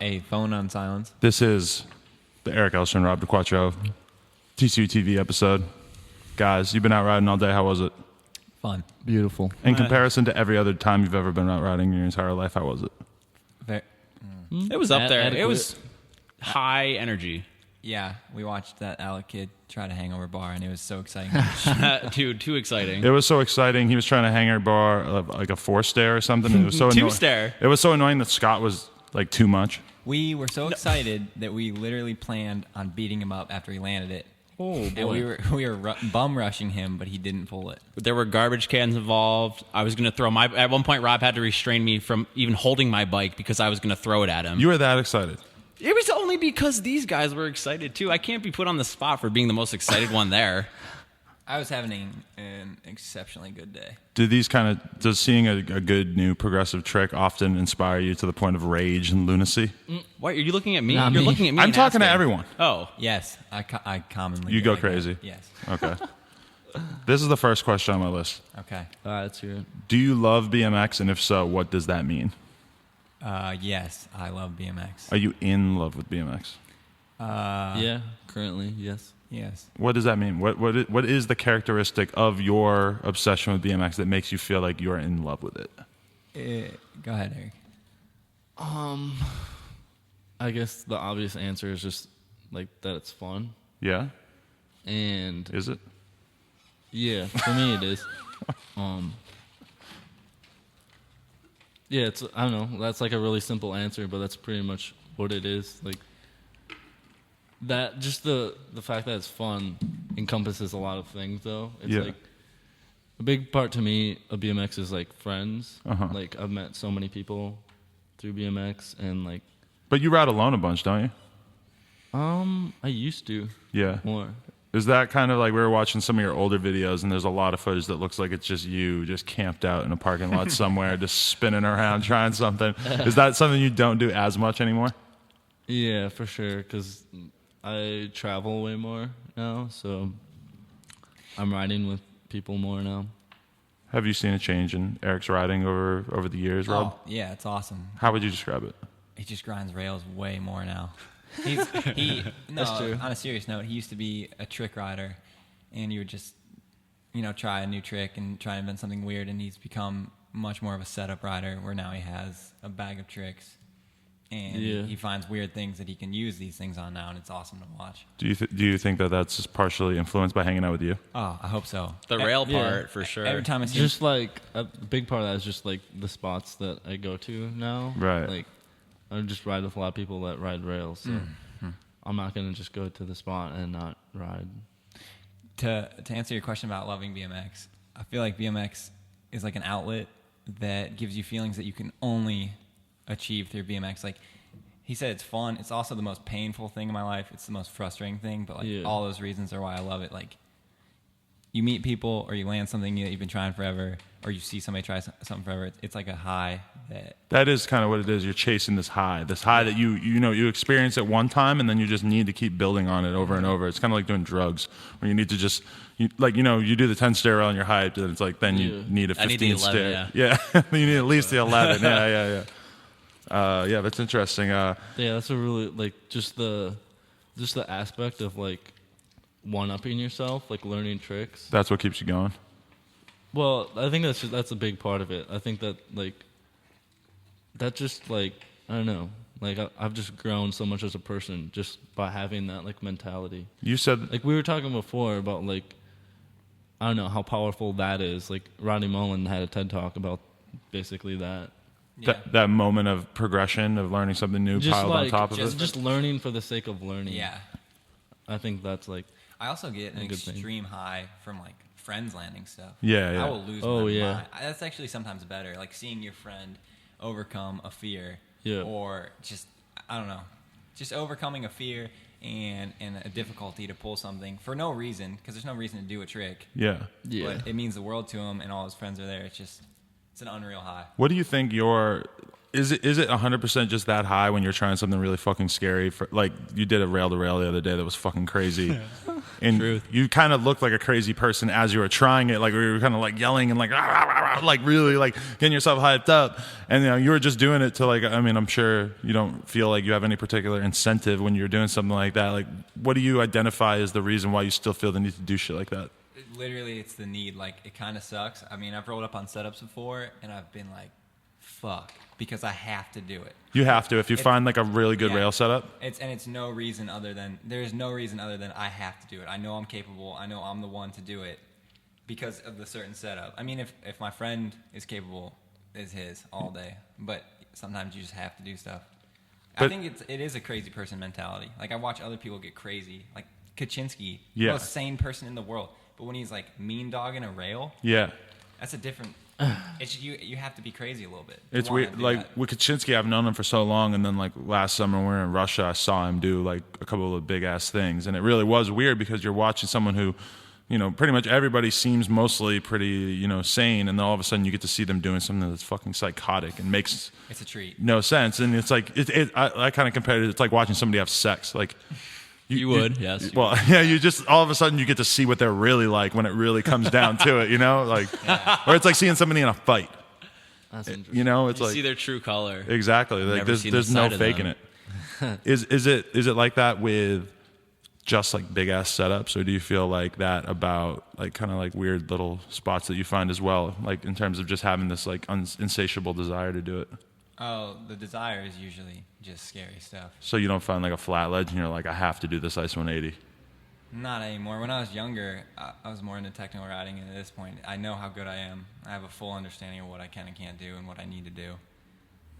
A phone on silence. This is the Erik Elstran, Rob Diquattro, TCU TV episode. Guys, you've been out riding all day. How was it? Fun. Beautiful. In comparison to every other time you've ever been out riding in your entire life, how was it? It was up there. Adequate. It was high energy. Yeah, we watched that Alec kid try to hangover bar, and it was so exciting. Dude, too exciting. It was so exciting. He was trying to hang our bar like a 4-stair or something. It was so annoying. 2-stair. It was so annoying that Scott was like too much. We were so excited that we literally planned on beating him up after he landed it. Oh, boy. And we were bum rushing him, but he didn't pull it. There were garbage cans involved. I was going to throw my... At one point, Rob had to restrain me from even holding my bike because I was going to throw it at him. You were that excited. It was only because these guys were excited, too. I can't be put on the spot for being the most excited one there. I was having an exceptionally good day. Does seeing a good new progressive trick often inspire you to the point of rage and lunacy? What, are you looking at me? Not You're me. looking at me. I'm and talking to asking. everyone. Oh. Yes, I commonly You do go like that. crazy. Yes. Okay. This is the first question on my list. Okay. Let's hear it. Do you love BMX? And if so, what does that mean? Yes, I love BMX. Are you in love with BMX? Yeah, currently, yes. Yes. What does that mean? What is the characteristic of your obsession with BMX that makes you feel like you're in love with it? Go ahead, Eric. I guess the obvious answer is just like that it's fun. Yeah? And Is it? yeah, for me it is. Yeah, it's I don't know. That's like a really simple answer, but that's pretty much what it is. Like that, just the fact that it's fun encompasses a lot of things. Though it's Yeah. like a big part to me of BMX is like friends. Uh-huh. Like I've met so many people through BMX, and like But you ride alone a bunch, don't you? I used to Yeah. more. Is that kind of like we were watching some of your older videos and there's a lot of footage that looks like it's just you just camped out in a parking lot somewhere just spinning around trying something. Is that something you don't do as much anymore? Yeah, for sure. Because I travel way more now, so I'm riding with people more now. Have you seen a change in Eric's riding over the years, Rob? Oh, yeah, it's awesome. How would you describe it? He just grinds rails way more now. That's true. On a serious note, he used to be a trick rider, and you would just, try a new trick and try and invent something weird, and he's become much more of a setup rider, where now he has a bag of tricks, and he finds weird things that he can use these things on now, and it's awesome to watch. Do you think that that's just partially influenced by hanging out with you? Oh, I hope so. The rail part, for sure. Every time I see Just like a big part of that is just like the spots that I go to now. Right. Like I just ride with a lot of people that ride rails, so I'm not gonna just go to the spot and not ride. to answer your question about loving BMX, I feel like BMX is like an outlet that gives you feelings that you can only achieve through BMX. Like he said, it's fun. It's also the most painful thing in my life. It's the most frustrating thing, but like all those reasons are why I love it. Like you meet people, or you land something that you've been trying forever, or you see somebody try something forever. It's like a high That is kind of what it is. You're chasing this high that you experience at one time, and then you just need to keep building on it over and over. It's kind of like doing drugs, where you need to just you do the 10 stair rail and you're hyped, and it's like then you need a 15 stair. Yeah, you need at least the 11. Yeah. Yeah, that's interesting. Yeah, that's a really like just the aspect of like one-upping yourself, like learning tricks. That's what keeps you going. Well, I think that's a big part of it. I think that like that just like I don't know, like I've just grown so much as a person just by having that like mentality. You said Like we were talking before about like I don't know how powerful that is. Like Rodney Mullen had a TED talk about basically that. that moment of progression of learning something new Just piled like, on top of it. just learning for the sake of learning. Yeah. I think that's like I also get an A good thing. extreme high from like friends landing stuff. Yeah. I will lose my mind. That's actually sometimes better. Like seeing your friend overcome a fear. Yeah. Or just, I don't know, just overcoming a fear and a difficulty to pull something for no reason, because there's no reason to do a trick. Yeah. But it means the world to him, and all his friends are there. It's an unreal high. What do you think is it 100% just that high when you're trying something really fucking scary? Like you did a rail to rail the other day that was fucking crazy. And Truth. you kind of looked like a crazy person as you were trying it. Like you were kind of like yelling and like, rah, rah, rah, rah. like really like getting yourself hyped up. And you were just doing it to like, I mean, I'm sure you don't feel like you have any particular incentive when you're doing something like that. Like, what do you identify as the reason why you still feel the need to do shit like that? Literally, it's the need. Like, it kind of sucks. I mean, I've rolled up on setups before, and I've been like, fuck, because I have to do it. You have to if you find like a really good rail setup. There's no reason other than I have to do it. I know I'm capable. I know I'm the one to do it because of the certain setup. I mean, if my friend is capable, it's his all day. But sometimes you just have to do stuff. I think it is a crazy person mentality. Like, I watch other people get crazy. Like Kaczynski, most sane person in the world. But when he's like mean dogging a rail, that's a different. It's you have to be crazy a little bit. It's weird. Like with Kaczynski, I've known him for so long, and then like last summer when we were in Russia, I saw him do like a couple of big ass things, and it really was weird because you're watching someone who, pretty much everybody seems mostly pretty, sane, and then all of a sudden you get to see them doing something that's fucking psychotic and makes it's a treat. No sense, and it's like I kind of compared it. It's like watching somebody have sex, like. Yes. Well, yeah, you just all of a sudden you get to see what they're really like when it really comes down to it, like, or it's like seeing somebody in a fight. That's interesting. It's you like see their true color. Exactly. Like there's no faking it. Is it like that with just like big ass setups, or do you feel like that about like kind of like weird little spots that you find as well, like in terms of just having this like insatiable desire to do it? Oh, the desire is usually just scary stuff. So you don't find like a flat ledge and you're like, I have to do this ice 180? Not anymore. When I was younger, I was more into technical riding, and at this point, I know how good I am. I have a full understanding of what I can and can't do and what I need to do.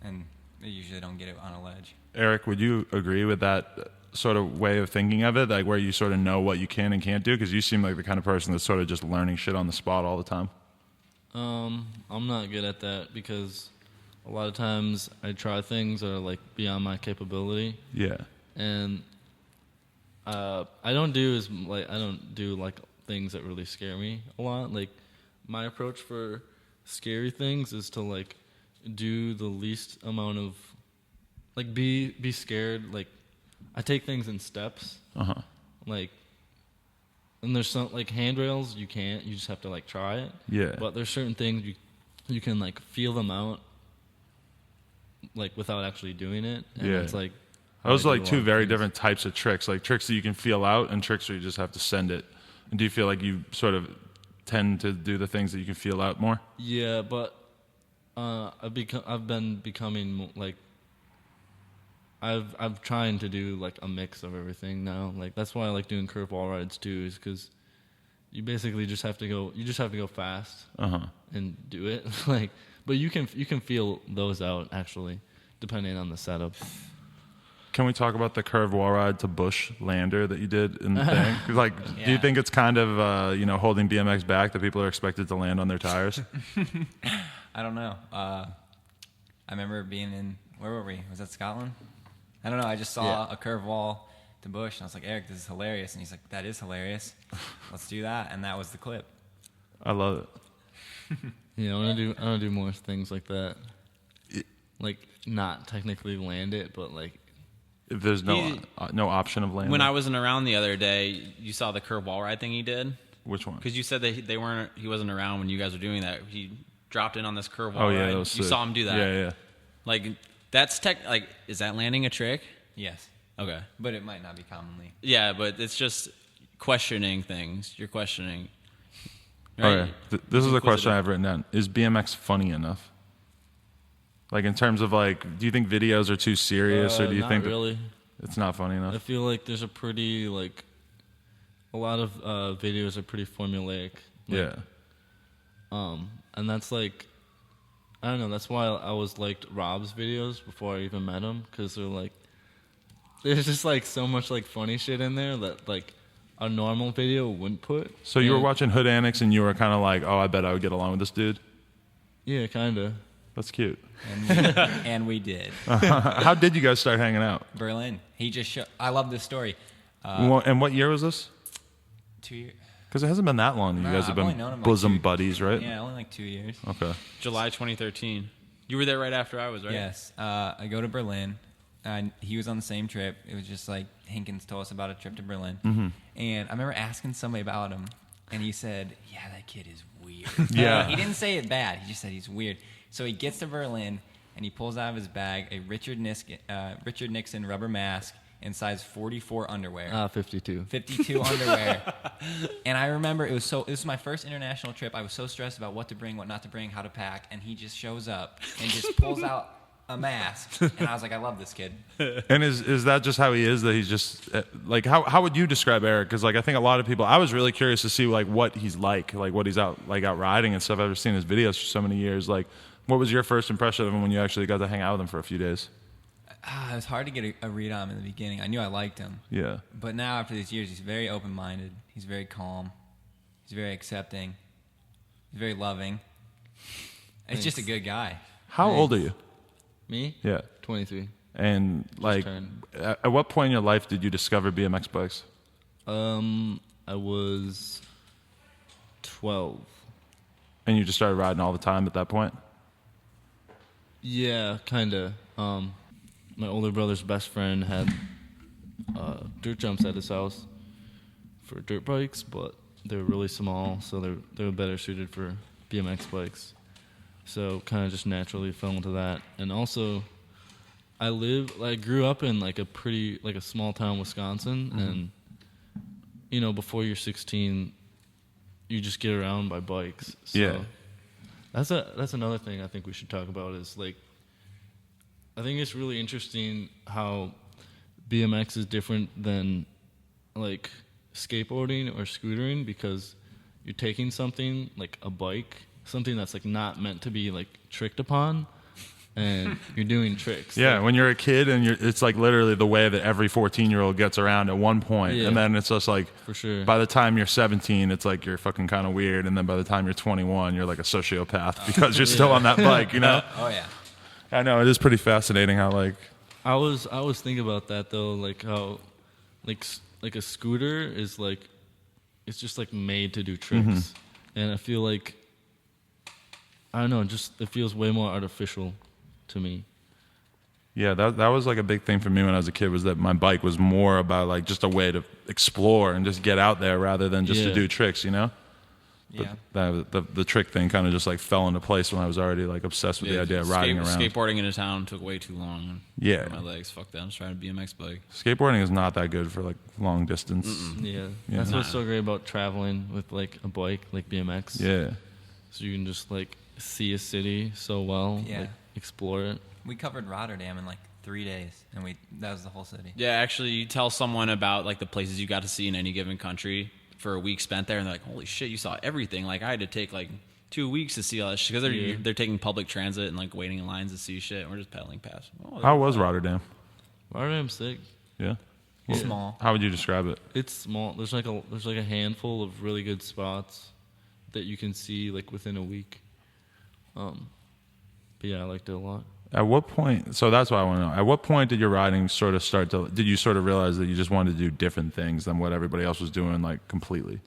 And I usually don't get it on a ledge. Erik, would you agree with that sort of way of thinking of it, like where you sort of know what you can and can't do? Because you seem like the kind of person that's sort of just learning shit on the spot all the time. I'm not good at that because a lot of times I try things that are like beyond my capability. Yeah. And I don't do things that really scare me a lot. Like, my approach for scary things is to like do the least amount of like be scared. Like, I take things in steps. Like, and there's some like handrails you just have to like try it. Yeah. But there's certain things you can like feel them out like without actually doing it. And it's like those are like two very different types of tricks, like tricks that you can feel out and tricks where you just have to send it. And do you feel like you sort of tend to do the things that you can feel out more? Yeah, but I've been becoming like I've trying to do like a mix of everything now. Like, that's why I like doing curve wall rides too, is because you basically just have to go fast and do it. Like, but you can feel those out actually, depending on the setup. Can we talk about the curved wall ride to bush lander that you did in the thing? Like, do you think it's kind of holding BMX back that people are expected to land on their tires? I don't know. I remember being in, where were we? Was that Scotland? I don't know. I just saw a curved wall to bush, and I was like, Erik, this is hilarious. And he's like, that is hilarious. Let's do that. And that was the clip. I love it. Yeah, I want to do more things like that. Like, not technically land it, but like, if there's no option of landing. When I wasn't around the other day, you saw the curve wall ride thing he did? Which one? Because you said that he wasn't around when you guys were doing that. He dropped in on this curve wall ride. That was sick. You saw him do that. Yeah. Like, that's is that landing a trick? Yes. Okay. But it might not be commonly. Yeah, but it's just questioning things. You're questioning. Right? Okay. This is a question I have written down. Is BMX funny enough? Like, in terms of, like, do you think videos are too serious, or do you think really? It's not funny enough? I feel like there's a lot of videos are pretty formulaic. Like, and that's like, I don't know, that's why I always liked Rob's videos before I even met him, because there's just like so much like funny shit in there that like a normal video wouldn't put. So you were watching Hood Annex and you were kind of like, oh, I bet I would get along with this dude? Yeah, kind of. That's cute. And we did. How did you guys start hanging out? Berlin. He just I love this story. And what year was this? 2 years. Because it hasn't been that long. You guys have been bosom buddies, right? Yeah, only like 2 years. Okay. July 2013. You were there right after I was, right? Yes. I go to Berlin. He was on the same trip. It was just like Hinkins told us about a trip to Berlin. Mm-hmm. And I remember asking somebody about him. and he said, "Yeah, that kid is weird." Yeah. He didn't say it bad. He just said he's weird. So he gets to Berlin, and he pulls out of his bag a Richard Nixon rubber mask and size 44 underwear. 52. 52 underwear. And I remember this was my first international trip. I was so stressed about what to bring, what not to bring, how to pack, and he just shows up and just pulls out a mask. And I was like, I love this kid. And is that just how he is? That he's just like how would you describe Erik? Because like I think a lot of people. I was really curious to see like what he's like what he's out riding and stuff. I've seen his videos for so many years. Like, what was your first impression of him when you actually got to hang out with him for a few days? It was hard to get a read on him in the beginning. I knew I liked him. Yeah. But now after these years, he's very open-minded. He's very calm. He's very accepting. He's very loving. He's just a good guy. How old are you? Me? Yeah. 23. And like, at what point in your life did you discover BMX bikes? I was 12. And you just started riding all the time at that point? Yeah, kind of. My older brother's best friend had dirt jumps at his house for dirt bikes, but they were really small, so they were better suited for BMX bikes. So kind of just naturally fell into that. And also, I grew up in like a small town, Wisconsin, and you know, before you're 16, you just get around by bikes. So yeah. That's another thing I think we should talk about is like, I think it's really interesting how BMX is different than like skateboarding or scootering, because you're taking something like a bike, something that's like not meant to be like tricked upon, and you're doing tricks. Yeah, like, when you're a kid and it's like literally the way that every 14-year-old gets around at one point. Yeah. And then it's just like, for sure. by the time you're 17, it's like you're fucking kind of weird. And then by the time you're 21, you're like a sociopath because you're still on that bike, you know? Oh, yeah. I know, it is pretty fascinating how like... I was thinking about that though, like how like a scooter is like, it's just like made to do tricks. And I feel like, I don't know, just it feels way more artificial to me. Yeah, that was like a big thing for me when I was a kid, was that my bike was more about like just a way to explore and just get out there rather than just to do tricks, you know? Yeah. But the trick thing kind of just like fell into place when I was already like obsessed with the idea of riding around. Skateboarding into town took way too long. Yeah. My legs, fuck that. I'm just trying a BMX bike. Skateboarding is not that good for like long distance. Yeah. That's what's so great about traveling with like a bike, like BMX. Yeah. So you can just like see a city so well, like explore it. We covered Rotterdam in like 3 days, and that was the whole city. Yeah, actually, you tell someone about like the places you got to see in any given country for a week spent there, and they're like, "Holy shit, you saw everything!" Like I had to take like 2 weeks to see all that shit because they're taking public transit and like waiting in lines to see shit. And we're just pedaling past. Oh, How was Rotterdam? Rotterdam's sick. Yeah. It's small. How would you describe it? It's small. There's like a handful of really good spots that you can see like within a week. But yeah, I liked it a lot. At what point, so that's what I want to know. At what point did your riding sort of start to, did you sort of realize that you just wanted to do different things than what everybody else was doing, like completely?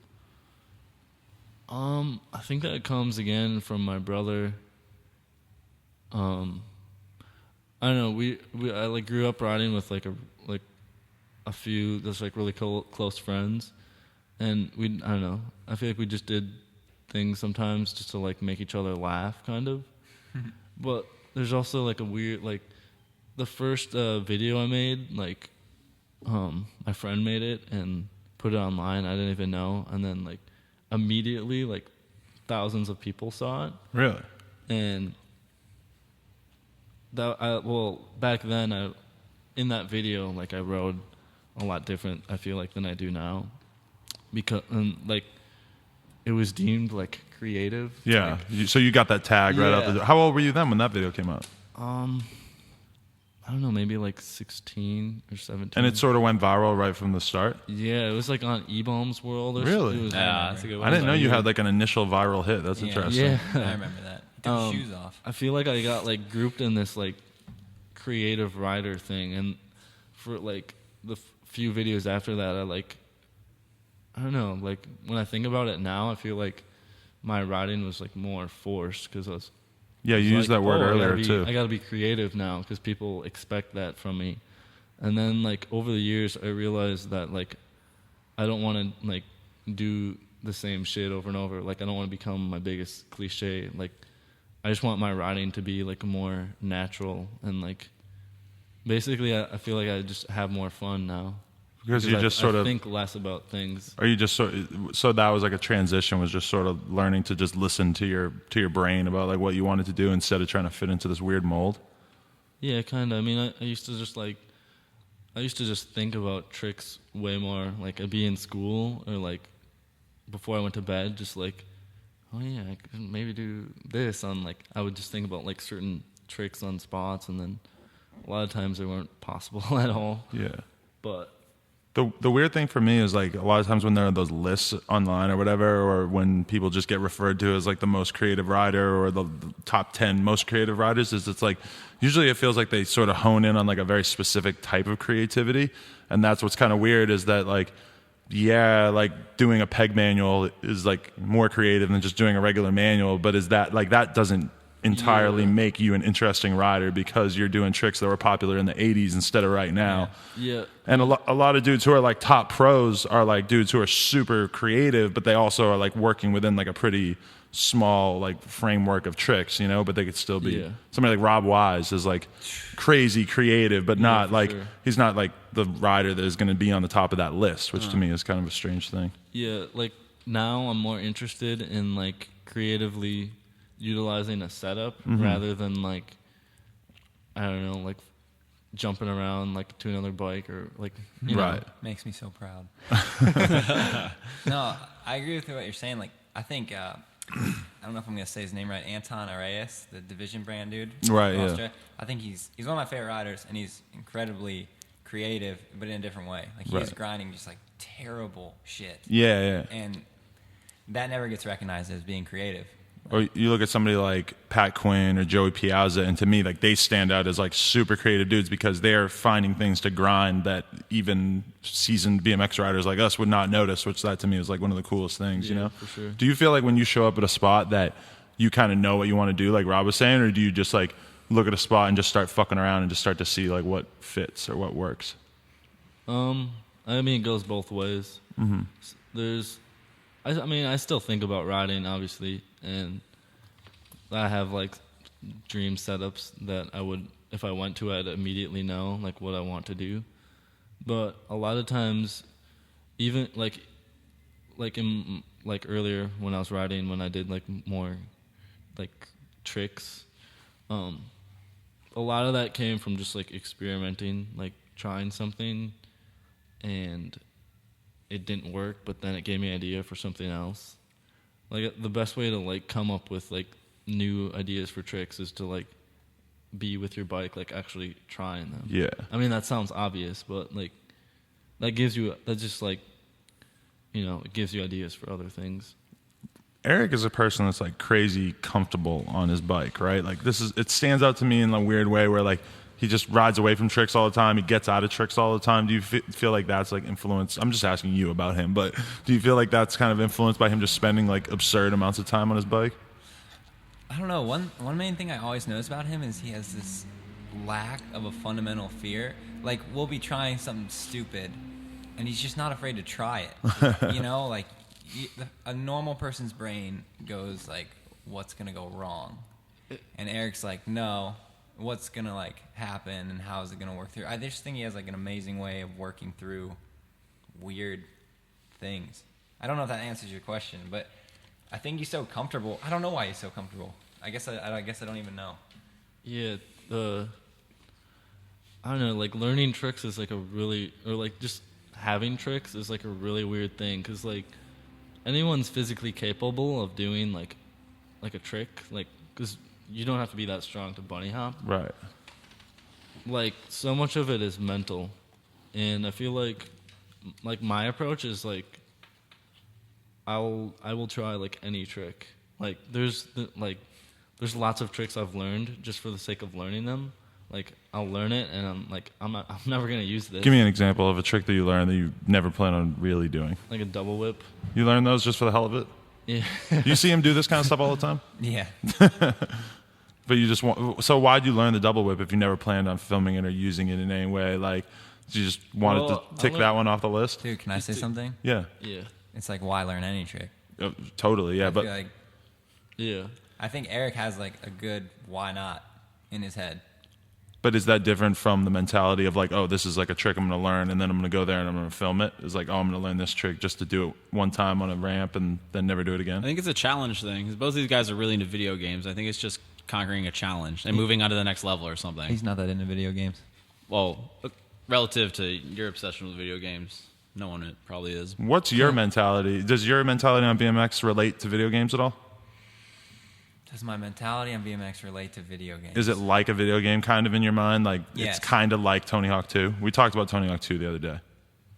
I think that comes again from my brother. I don't know. I like grew up riding with like a few just like really close friends, and I don't know. I feel like we just did things sometimes just to like make each other laugh, kind of. But there's also like a weird, like the first video I made, like my friend made it and put it online. I didn't even know, and then like immediately like thousands of people saw it. Really? And back then in that video, like I rode a lot different, I feel like, than I do now, because like it was deemed like creative. Yeah. Like, So you got that tag right out the door. How old were you then when that video came out? I don't know, maybe like 16 or 17. And it sort of went viral right from the start? Yeah, it was like on E-Bombs World. Really? It was, that's a good one. I didn't know you had like an initial viral hit. That's interesting. Yeah. I remember that. He took his shoes off. I feel like I got like grouped in this like creative writer thing, and for like the few videos after that, I don't know, like when I think about it now, I feel like my writing was like more forced because I was. Yeah, you used that word earlier too. I got to be creative now because people expect that from me. And then like over the years, I realized that like I don't want to like do the same shit over and over. Like I don't want to become my biggest cliche. Like I just want my riding to be like more natural and like basically I feel like I just have more fun now. Because you just sort of think less about things. Or you just so that was like a transition, was just sort of learning to just listen to your brain about like what you wanted to do instead of trying to fit into this weird mold. Yeah, kind of. I mean, I used to just think about tricks way more. Like I'd be in school or like before I went to bed, just like, oh yeah, I could maybe do this on like, I would just think about like certain tricks on spots, and then a lot of times they weren't possible at all. Yeah. But the weird thing for me is like a lot of times when there are those lists online or whatever, or when people just get referred to as like the most creative rider or the top 10 most creative riders, is it's like usually it feels like they sort of hone in on like a very specific type of creativity, and that's what's kind of weird is that like, yeah, like doing a peg manual is like more creative than just doing a regular manual, but is that like that doesn't entirely make you an interesting rider because you're doing tricks that were popular in the 80s instead of right now. Yeah. And a lot of dudes who are like top pros are like dudes who are super creative, but they also are like working within like a pretty small like framework of tricks, you know, but they could still be somebody like Rob Wise is like crazy creative, but not like he's not like the rider that is going to be on the top of that list, which to me is kind of a strange thing. Yeah, like now I'm more interested in like creatively utilizing a setup rather than like, I don't know, like jumping around like to another bike or like, you know. Makes me so proud. No, I agree with what you're saying. Like, I think, I don't know if I'm going to say his name right, Anton Arias, the Division brand dude. Right, yeah. Austria. I think he's one of my favorite riders, and he's incredibly creative, but in a different way. Like, he's grinding just like terrible shit. Yeah. And that never gets recognized as being creative. Or you look at somebody like Pat Quinn or Joey Piazza, and to me, like they stand out as like super creative dudes because they're finding things to grind that even seasoned BMX riders like us would not notice. Which that to me is like one of the coolest things, you know. For sure. Do you feel like when you show up at a spot that you kind of know what you want to do, like Rob was saying, or do you just like look at a spot and just start fucking around and just start to see like what fits or what works? I mean, it goes both ways. I mean, I still think about riding, obviously, and I have like dream setups that I would, if I went to, I'd immediately know like what I want to do. But a lot of times, even like in like earlier when I was riding, when I did like more like tricks, a lot of that came from just like experimenting, like trying something, and it didn't work, but then it gave me an idea for something else. Like the best way to like come up with like new ideas for tricks is to like be with your bike, like actually trying them. Yeah. I mean, that sounds obvious, but like that just like, you know, it gives you ideas for other things. Erik is a person that's like crazy comfortable on his bike, right? Like it stands out to me in a weird way where like he just rides away from tricks all the time. He gets out of tricks all the time. Do you feel like that's like influenced? I'm just asking you about him, but do you feel like that's kind of influenced by him just spending like absurd amounts of time on his bike? I don't know. One main thing I always notice about him is he has this lack of a fundamental fear. Like we'll be trying something stupid, and he's just not afraid to try it. You know, like a normal person's brain goes like, "What's gonna go wrong?" And Eric's like, "No. What's gonna like happen and how is it gonna work through?" I just think he has like an amazing way of working through weird things. I don't know if that answers your question, but I think he's so comfortable. I don't know why he's so comfortable. I guess I don't even know. Yeah, I don't know. Like learning tricks is like or like just having tricks is like a really weird thing because like anyone's physically capable of doing like a trick, like because you don't have to be that strong to bunny hop. Right. Like, so much of it is mental. And I feel like my approach is, like, I will try, like, any trick. Like, there's lots of tricks I've learned just for the sake of learning them. Like, I'll learn it, and I'm never going to use this. Give me an example of a trick that you learned that you never plan on really doing. Like a double whip. You learn those just for the hell of it? Yeah. You see him do this kind of stuff all the time? Yeah. But you just want. So why'd you learn the double whip if you never planned on filming it or using it in any way? Like, you just wanted to tick that one off the list? Dude, can I say something? Yeah. Yeah. it's like, why learn any trick? Totally, yeah. I But feel like, Yeah. I think Erik has like a good why not in his head. But is that different from the mentality of like, oh, this is like a trick I'm going to learn, and then I'm going to go there and I'm going to film it? It's like, oh, I'm going to learn this trick just to do it one time on a ramp and then never do it again? I think it's a challenge thing. 'Cause both of these guys are really into video games. I think it's just conquering a challenge and moving on to the next level or something. He's not that into video games. Well, relative to your obsession with video games, no one it probably is. What's your mentality? Does your mentality on BMX relate to video games at all? Does my mentality on BMX relate to video games? Is it like a video game kind of in your mind? Like Yes. it's kind of like Tony Hawk 2? We talked about Tony Hawk 2 the other day.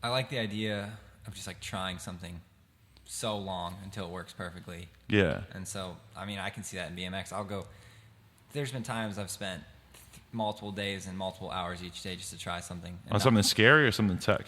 I like the idea of just like trying something so long until it works perfectly. Yeah. And so, I mean, I can see that in BMX. There's been times I've spent multiple days and multiple hours each day just to try something. On something scary or something tech?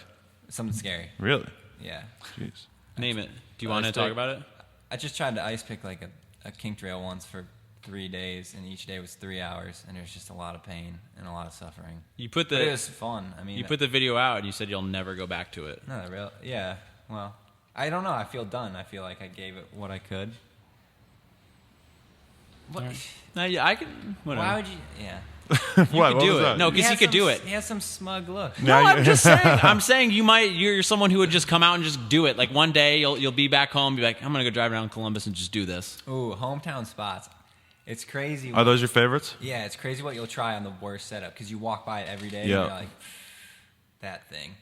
Something scary. Really? Yeah. Jeez. Name it. Do you want to Ice talk pick. about it? I just tried to ice pick like a kink trail once for 3 days, and each day was 3 hours, and it was just a lot of pain and a lot of suffering. You put But it the was fun. I mean, you put the video out and you said you'll never go back to it. not real. Yeah. Well, I don't know. I feel done. I feel like I gave it what I could. What? No, yeah, I can. Whatever. Why would you? Yeah. What could was do it. that? No, because he could do it. He has some smug look. No, I'm just saying. I'm saying you're someone who would just come out and just do it. Like one day you'll be back home, be like, I'm gonna go drive around Columbus and just do this. Ooh, hometown spots. It's crazy. Are those your favorites? Yeah, it's crazy what you'll try on the worst setup because you walk by it every day Yeah. and you're like, that thing.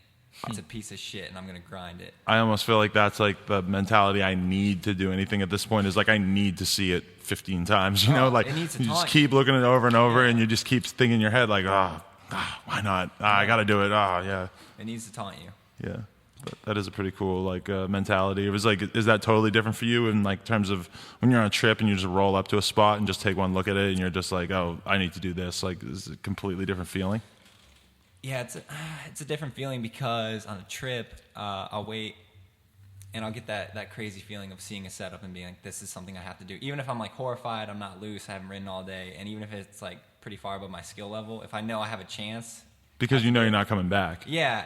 It's a piece of shit and I'm going to grind it. I almost feel like that's like the mentality I need to do anything at this point is like I need to see it 15 times, you know, like it needs to you just taunt keep looking at it over and over and you just keep thinking in your head like, why not? I got to do it. Yeah. It needs to taunt you. Yeah. But that is a pretty cool like mentality. It was like, is that totally different for you in like terms of when you're on a trip and you just roll up to a spot and just take one look at it and you're just like, oh, I need to do this. Like, this is a completely different feeling. Yeah, it's a different feeling because on a trip, I'll wait and I'll get that crazy feeling of seeing a setup and being like, this is something I have to do. Even if I'm like horrified, I'm not loose, I haven't ridden all day, and even if it's like pretty far above my skill level, if I know I have a chance. Because you know you're not coming back. Yeah,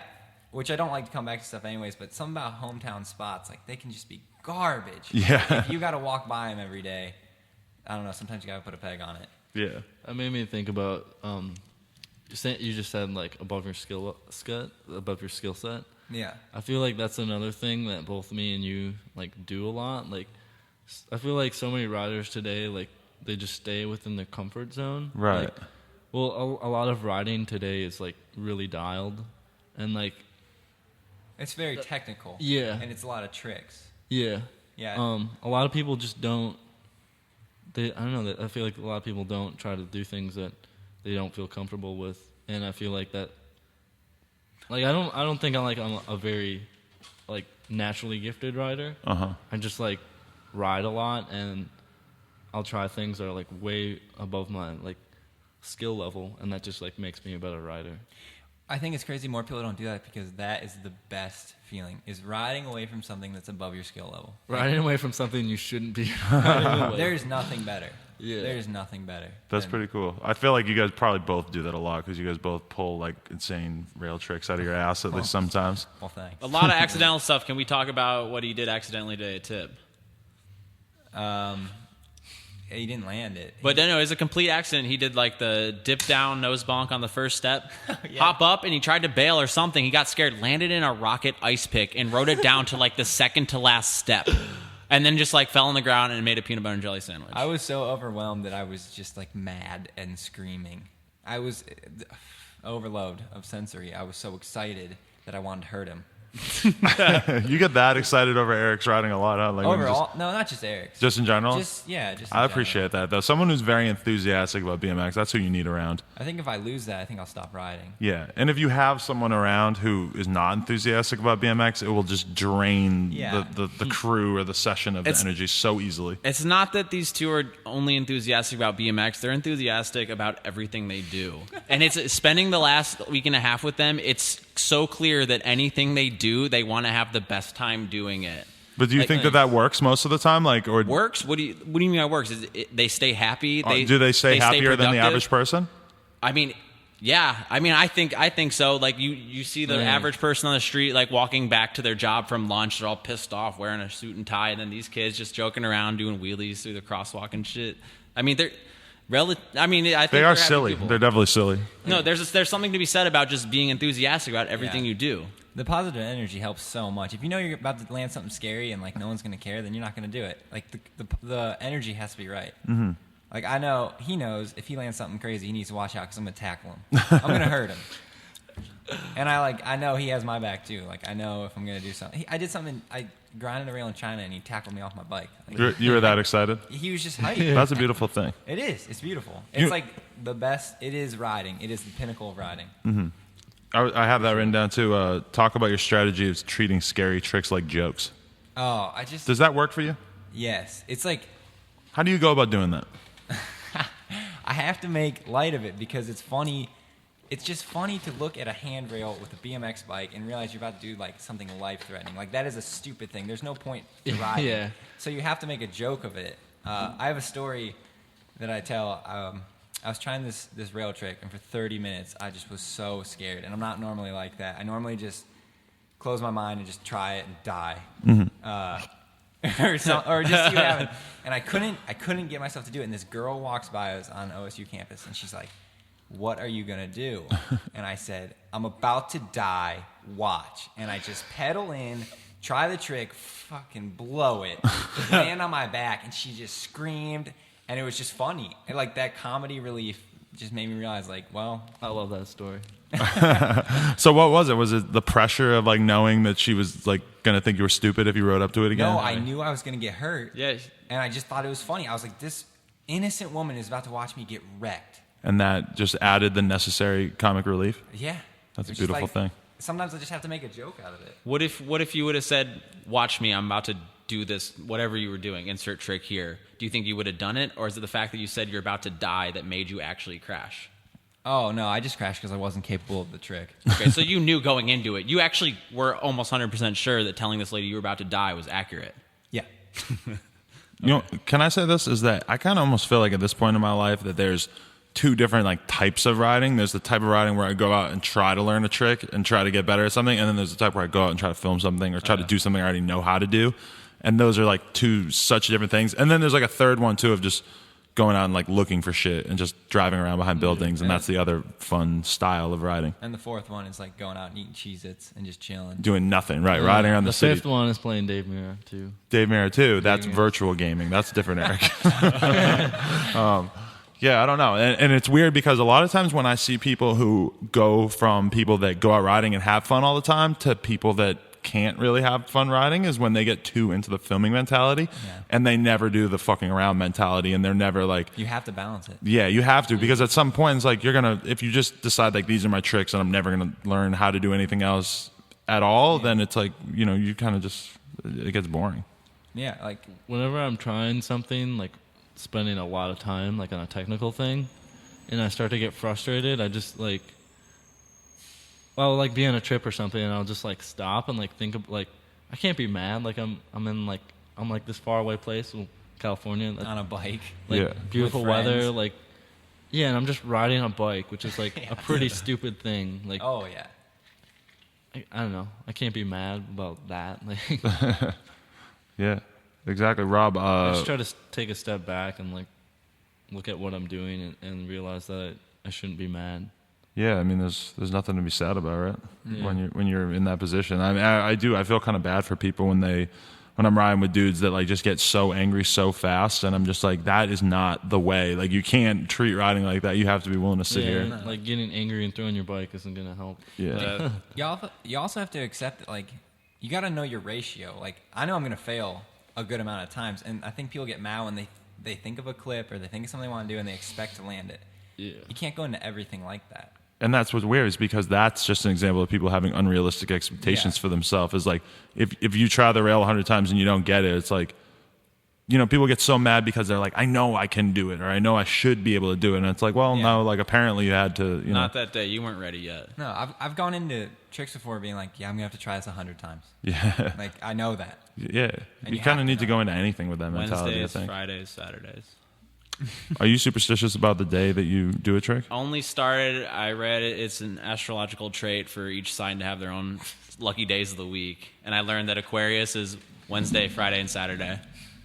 which I don't like to come back to stuff anyways, but something about hometown spots, like they can just be garbage. Yeah. If you got to walk by them every day, I don't know, sometimes you got to put a peg on it. Yeah. That made me think about you just said like above your skill set. Yeah. I feel like that's another thing that both me and you like do a lot. Like, I feel like so many riders today, like they just stay within their comfort zone. Right. Like, well, a lot of riding today is like really dialed, and like It's very technical. Yeah. And it's a lot of tricks. yeah, Yeah. a lot of people just don't. I don't know. I feel like a lot of people don't try to do things that they don't feel comfortable with, and I feel like that. Like I don't think I'm a very like naturally gifted rider. I just like ride a lot, and I'll try things that are like way above my like skill level, and that just like makes me a better rider. I think it's crazy more people don't do that because that is the best feeling, is riding away from something that's above your skill level. Riding away from something you shouldn't be riding away. There's nothing better. Yeah. There's nothing better. That's than- pretty cool. I feel like you guys probably both do that a lot because you guys both pull like insane rail tricks out of your ass at least sometimes. Well, thanks. A lot of accidental stuff. Can we talk about what he did accidentally today at Tip? He didn't land it. But no, it was a complete accident. He did like the dip down nose bonk on the first step, Yeah. hop up, and he tried to bail or something. He got scared, landed in a rocket ice pick, and rode it down to like the second to last step, and then just like fell on the ground and made a peanut butter and jelly sandwich. I was so overwhelmed that I was just like mad and screaming. I was overload of sensory. I was so excited that I wanted to hurt him. You get that excited over Erik's riding a lot, huh? Like when Overall, no, not just Eric's. just in general? Just in I general. appreciate that, though. Someone who's very enthusiastic about BMX, that's who you need around. I think if I lose that, I think I'll stop riding. Yeah, and if you have someone around who is not enthusiastic about BMX, it will just drain Yeah. the crew or the session of It's- the energy so easily. It's not that these two are only enthusiastic about BMX. They're enthusiastic about everything they do. And it's spending the last week and a half with them, it's so clear that anything they do, they want to have the best time doing it. But do you Like- think that works most of the time? Like, or Works? What do you mean by works? Is it, they stay happy? do they stay happier than the productive? average person? I mean, Yeah, I mean, I think so. Like you see the average person on the street, like walking back to their job from lunch, they're all pissed off, wearing a suit and tie, and then these kids just joking around, doing wheelies through the crosswalk and shit. I mean, I think They are happy silly. people. They're definitely silly. No, there's something to be said about just being enthusiastic about everything you do. The positive energy helps so much. If you know you're about to land something scary and like no one's gonna care, then you're not gonna do it. Like the energy has to be right. Mm-hmm. Like I know he knows if he lands something crazy, he needs to watch out because I'm gonna tackle him. I'm gonna hurt him. And I know he has my back too. Like I know if I'm gonna do something. I did something. I grinded a rail in China and he tackled me off my bike. Like, You were that excited? He was just hyped. That's a beautiful thing. It is. It's beautiful. It's like the best. It is riding. It is the pinnacle of riding. Mm-hmm. I have that written down too. Talk about your strategy of treating scary tricks like jokes. Oh, Does that work for you? Yes. It's like How do you go about doing that? I have to make light of it because it's funny. It's just funny to look at a handrail with a BMX bike and realize you're about to do like something life-threatening. Like that is a stupid thing. There's no point to riding. Yeah. So you have to make a joke of it. I have a story that I tell. I was trying this rail trick, and for 30 minutes, I just was so scared. And I'm not normally like that. I normally just close my mind and just try it and die. Mm-hmm. Or just see what happens. And I couldn't get myself to do it. And this girl walks by us on OSU campus, and she's like, "What are you gonna do?" And I said, "I'm about to die. Watch." And I just pedal in, try the trick, fucking blow it, land on my back, and she just screamed, and it was just funny. And like that comedy relief just made me realize, like, well, I love that story. So what was it? Was it the pressure of like knowing that she was like gonna think you were stupid if you rode up to it again? no, I knew I was gonna get hurt. Yeah. And I just thought it was funny. I was like, this innocent woman is about to watch me get wrecked. And that just added the necessary comic relief. Yeah. That's a It's just beautiful like, thing. Sometimes I just have to make a joke out of it. What if you would have said, "Watch me, I'm about to do this, whatever you were doing, insert trick here." Do you think you would have done it, or is it the fact that you said you're about to die that made you actually crash? Oh, no, I just crashed because I wasn't capable of the trick. Okay, so you knew going into it. You actually were almost 100% sure that telling this lady you were about to die was accurate. Yeah. You know, can I say this? Is that I kind of almost feel like at this point in my life that there's two different like types of riding. There's the type of riding where I go out and try to learn a trick and try to get better at something, and then there's the type where I go out and try to film something or try to do something I already know how to do. And those are like two such different things. And then there's like a third one too of just going out and like looking for shit and just driving around behind buildings, and that's the other fun style of riding. And the fourth one is like going out and eating Cheez-Its and just chilling. Doing nothing, right? Riding around the city. fifth one is playing Dave Mirra too. Dave Mirra too. That's virtual gaming. That's different, Eric. Yeah, I don't know. And it's weird because a lot of times when I see people who go from people that go out riding and have fun all the time to people that can't really have fun riding is when they get too into the filming mentality and they never do the fucking around mentality, and they're never like... You have to balance it. Yeah, you have to, because at some point it's like you're going to... If you just decide like these are my tricks and I'm never going to learn how to do anything else at all, then it's like, you know, you kind of just... It gets boring. Yeah, like... Whenever I'm trying something, like spending a lot of time like on a technical thing, and I start to get frustrated, I just like... I'll like be on a trip or something, and I'll just like stop and like think of like I can't be mad. Like I'm like this far away place, California, On a bike. like Yeah. beautiful With weather, friends. like yeah, and I'm just riding a bike, which is like a pretty stupid thing. Like Oh, yeah. I don't know, I can't be mad about that. Like Yeah, exactly. Rob, I just try to take a step back and like look at what I'm doing and realize that I shouldn't be mad. yeah, I mean, there's nothing to be sad about, right? Yeah. When you're in that position. I mean, I feel kind of bad for people when I'm riding with dudes that like just get so angry so fast, and I'm just like, that is not the way. Like, you can't treat riding like that. You have to be willing to sit Yeah, here. like getting angry and throwing your bike isn't gonna help. Yeah. You also have to accept that, like, you got to know your ratio. Like, I know I'm going to fail a good amount of times, and I think people get mad when they think of a clip or they think of something they want to do and they expect to land it. Yeah. You can't go into everything like that. And that's what's weird, is because that's just an example of people having unrealistic expectations for themselves. Is like, if you try the rail 100 times and you don't get it, it's like, you know, people get so mad because they're like, I know I can do it, or I know I should be able to do it. And it's like, well, no, like apparently you had to, you know. Not that day. You weren't ready yet. No, I've gone into tricks before being like, yeah, I'm going to have to try this 100 times. Yeah. Like, I know that. Yeah. And You you kind have of to need to know. go into anything with that mentality, Wednesdays, I think. Fridays, Saturdays. Are you superstitious about the day that you do a trick? Only started. I read it. It's an astrological trait for each sign to have their own lucky days of the week, and I learned that Aquarius is Wednesday, Friday, and Saturday.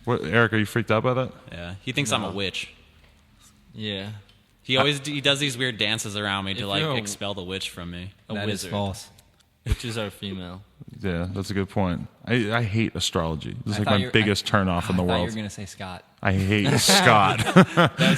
What, Eric? Are you freaked out by that? Yeah, he thinks I'm a witch. Yeah. He does these weird dances around me to like you're expel the witch from me. A That is wizard. false. Witches are female. Yeah, that's a good point. I hate astrology. This is I like thought my you were- biggest turnoff in the I thought you world. were gonna say Scott. I hate Scott.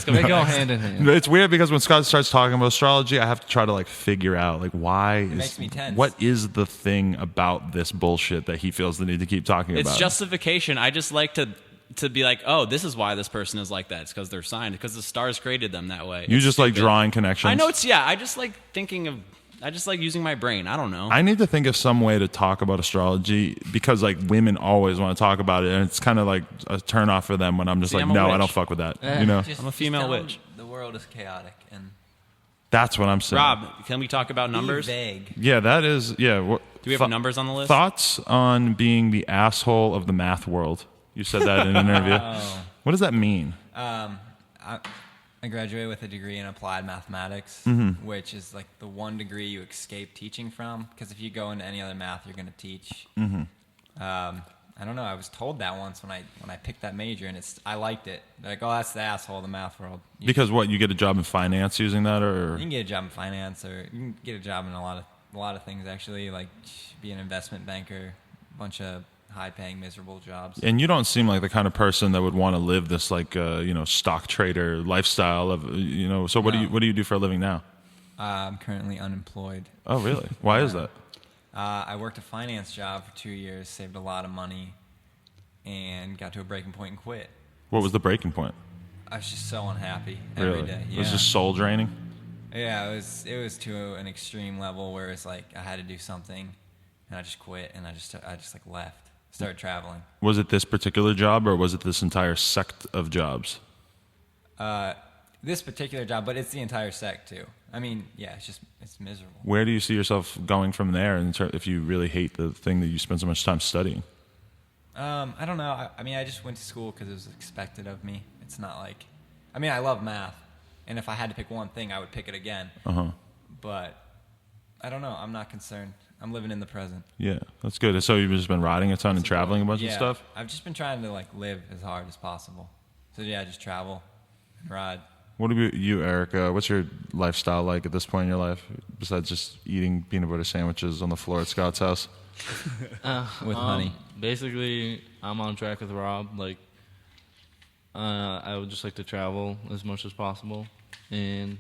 They go hand in hand. It's weird because when Scott starts talking about astrology, I have to try to like figure out like why makes me tense. what is the thing about this bullshit that he feels the need to keep talking It's about. justification. I just like to be like, oh, this is why this person is like that. It's because they're signed. Because the stars created them that way. You It's just like stupid. drawing connections. I know it's I just like thinking of. I just like using my brain. I don't know. I need to think of some way to talk about astrology because like women always want to talk about it, and it's kind of like a turn off for them when I'm just See, like, I'm a no, I witch. don't fuck with that. You know, Just- I'm a female just tell witch. them The world is chaotic and that's what I'm saying. Rob, can we talk about numbers? Be vague. Yeah, that is. Yeah. Do we have numbers on the list? Thoughts on being the asshole of the math world? You said that in an interview. What does that mean? I graduated with a degree in applied mathematics, which is like the one degree you escape teaching from. Because if you go into any other math, you're going to teach. I don't know. I was told that once when I picked that major, and I liked it. They're like, oh, that's the asshole of the math world. Because what, you get a job in finance using that, or You can get a job in finance, or you can get a job in a lot of things actually, like be an investment banker, a bunch of high-paying, miserable jobs. and you don't seem like the kind of person that would want to live this like stock trader lifestyle of So what do you do for a living now? I'm currently unemployed. Oh, really? Why is that? I worked a finance job for 2 years, saved a lot of money, and got to a breaking point and quit. What was the breaking point? I was just so unhappy every Really? day. It was just soul draining. Yeah, it was to an extreme level where it's like I had to do something, and I just quit, and I just like left, started traveling. Was it this particular job, or was it this entire sect of jobs? This particular job, but it's the entire sect too. I mean, yeah, it's miserable. Where do you see yourself going from there, if you really hate the thing that you spend so much time studying? I don't know. I mean, I just went to school because it was expected of me. It's not like, I mean, I love math, and if I had to pick one thing, I would pick it again. But I don't know. I'm not concerned. I'm living in the present. Yeah, that's good. So you've just been riding a ton and traveling a bunch Yeah, of stuff? I've just been trying to like live as hard as possible. So yeah, just travel and ride. What about you, Eric? What's your lifestyle like at this point in your life, besides just eating peanut butter sandwiches on the floor at Scott's house? With honey. Basically, I'm on track with Rob. Like, I would just like to travel as much as possible, and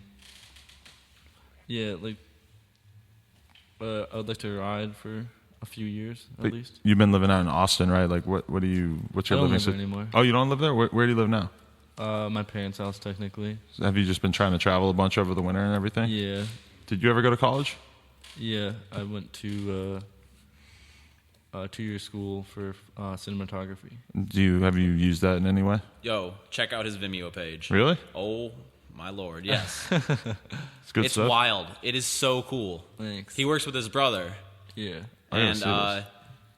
yeah, like, I would like to ride for a few years at least. You've been living out in Austin, right? Like, what's your I living don't live there sit- anymore. Oh, you don't live there? Where do you live now? My parents' house, technically. Have you just been trying to travel a bunch over the winter and everything? Yeah, Did you ever go to college? yeah. I went to 2-year school for cinematography. Have you used that in any way? Yo, check out his Vimeo page. Really? Oh my lord, yes. It's good It's stuff. wild. It is so cool. Thanks. He works with his brother, Yeah. I gotta see and this.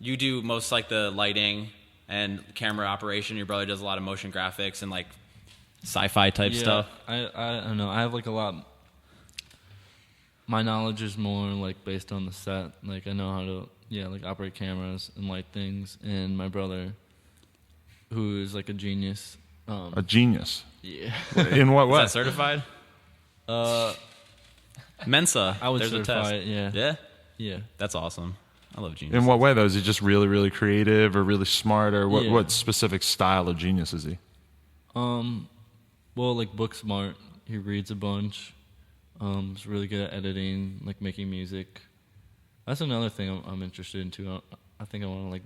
you do most like the lighting and camera operation. Your brother does a lot of motion graphics and like sci-fi type Yeah, stuff. I don't know. I have like a lot. My knowledge is more like based on the set. Like I know how to like operate cameras and light things. And my brother, who is like a genius. A genius. Yeah. In what Is way? that certified? Mensa. I would There's a certify test. it. Yeah. Yeah, Yeah. that's awesome. I love genius. In what way, though? Is he just really, really creative or really smart? Or Yeah. what specific style of genius is he? Well, like book smart. He reads a bunch. He's really good at editing, like making music. That's another thing I'm interested in too. I think I want to like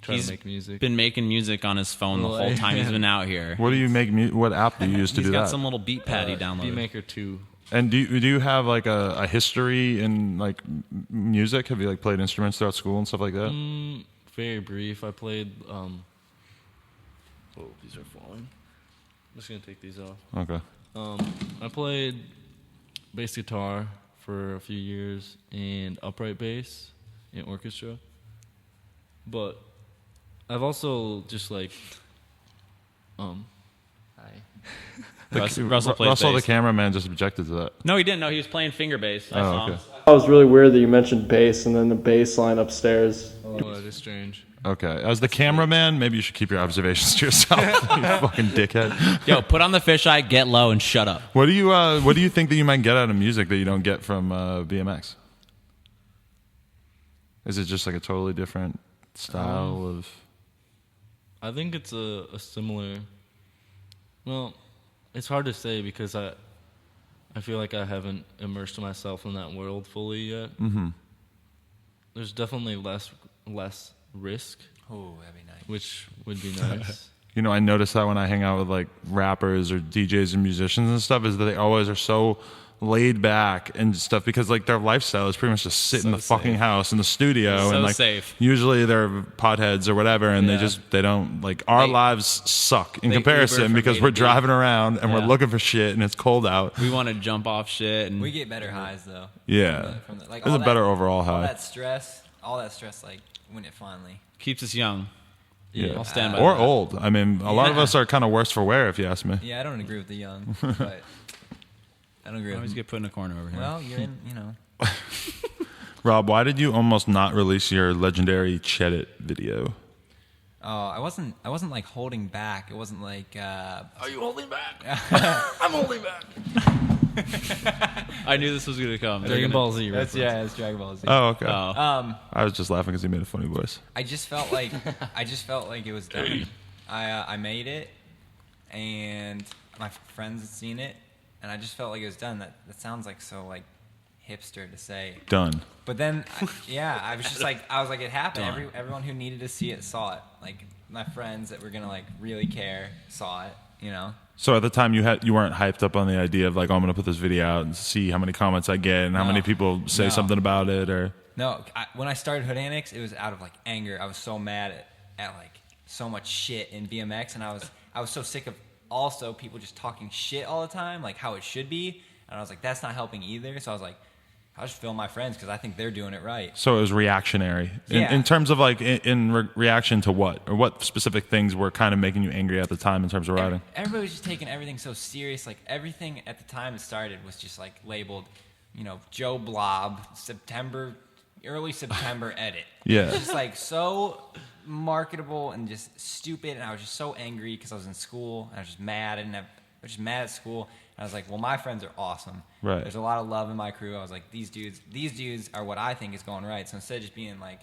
try He's to make music. been making music on his phone the whole time he's been out here. What do you make? What app do you use to He's do got that? some little beat pad he downloaded. Beatmaker 2. And do you have like a history in like music? Have you like played instruments throughout school and stuff like that? Very brief. I played. Oh, these are falling. I'm just gonna take these off. Okay. I played bass guitar for a few years and upright bass in orchestra. But I've also just like Russell plays Russell, the bass. cameraman, just objected to that. No, he didn't. No, he was playing finger bass. I saw him. Okay. That was really weird that you mentioned bass and then the bass line upstairs. Oh, that is strange. Okay. As the cameraman, maybe you should keep your observations to yourself. You fucking dickhead. Yo, put on the fisheye, get low, and shut up. What do you think that you might get out of music that you don't get from BMX? Is it just like a totally different style of? I think it's a similar. Well, it's hard to say because I feel like I haven't immersed myself in that world fully yet. Mm-hmm. There's definitely less risk. Oh, that'd be nice. Which would be nice. You know, I notice that when I hang out with like rappers or DJs and musicians and stuff, is that they always are so laid back and stuff because like their lifestyle is pretty much just sit in the fucking house in the studio So and like safe. usually they're potheads or whatever and they don't like our lives suck in they comparison Uber from because A to we're B. driving around and we're Yeah. looking for shit and it's cold out. We want to jump off shit. And We get better highs though. Yeah. Like It's all a that- better overall All high. that stress, like when it finally. keeps us young. Yeah. I'll stand by Or that. old. I mean, a lot of us are kind of worse for wear if you ask me. Yeah, I don't agree with the young, but I don't agree I with. always get put in a corner over here. Well, you're in, you know. Rob, why did you almost not release your legendary Chet It video? Oh, I wasn't like holding back. It wasn't like. Are you holding back? I'm holding back. I knew this was gonna come. Dragon Ball Z. That's reference. it's Dragon Ball Z. Oh, okay. Oh. I was just laughing because he made a funny voice. I just felt like it was done. I made it, and my friends had seen it, and I just felt like it was done. That sounds like so like hipster to say. Done. But then, I was just like, it happened. Everyone who needed to see it saw it. Like my friends that were gonna like really care saw it. You know. So at the time you weren't hyped up on the idea of like, oh, I'm gonna put this video out and see how many comments I get and how many people say something about it or. No, when I started Hood Annex, it was out of like anger. I was so mad at like so much shit in BMX, and I was so sick of also people just talking shit all the time, like how it should be. And I was like, that's not helping either. So I was like, I'll just film my friends because I think they're doing it right. So it was reactionary Yeah. in terms of like in reaction to what or what specific things were kind of making you angry at the time in terms of riding. Everybody was just taking everything so serious. Like everything at the time it started was just like labeled, you know, Joe Blob, early September edit. Yeah. It's just like so marketable and just stupid. And I was just so angry because I was in school and I was just mad. I was just mad at school. And I was like, well, my friends are awesome. Right. There's a lot of love in my crew. I was like, these dudes are what I think is going right. So instead of just being like,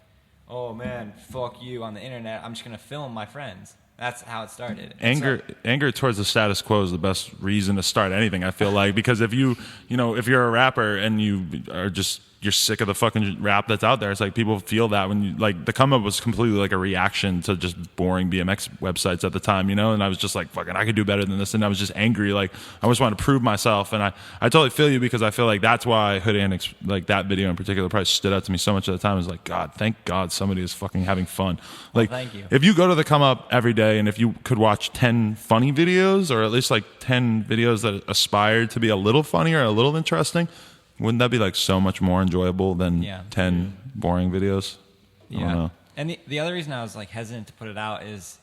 oh man, fuck you on the internet, I'm just gonna film my friends. That's how it started. Anger towards the status quo is the best reason to start anything, I feel like, because if if you're a rapper and you're sick of the fucking rap that's out there, it's like people feel that when you like the come up was completely like a reaction to just boring BMX websites at the time, and I was just like, fucking, I could do better than this, and I was just angry, like I just wanted to prove myself, and I totally feel you because I feel like that's why Hood Annex, like that video in particular, probably stood out to me so much at the time. I was like, God, thank God somebody is fucking having fun. Like, thank you. If you go to the come up every day and if you could watch 10 funny videos or at least like 10 videos that aspired to be a little funny or a little interesting, wouldn't that be like so much more enjoyable than 10 boring videos? I don't know. And the other reason I was like hesitant to put it out is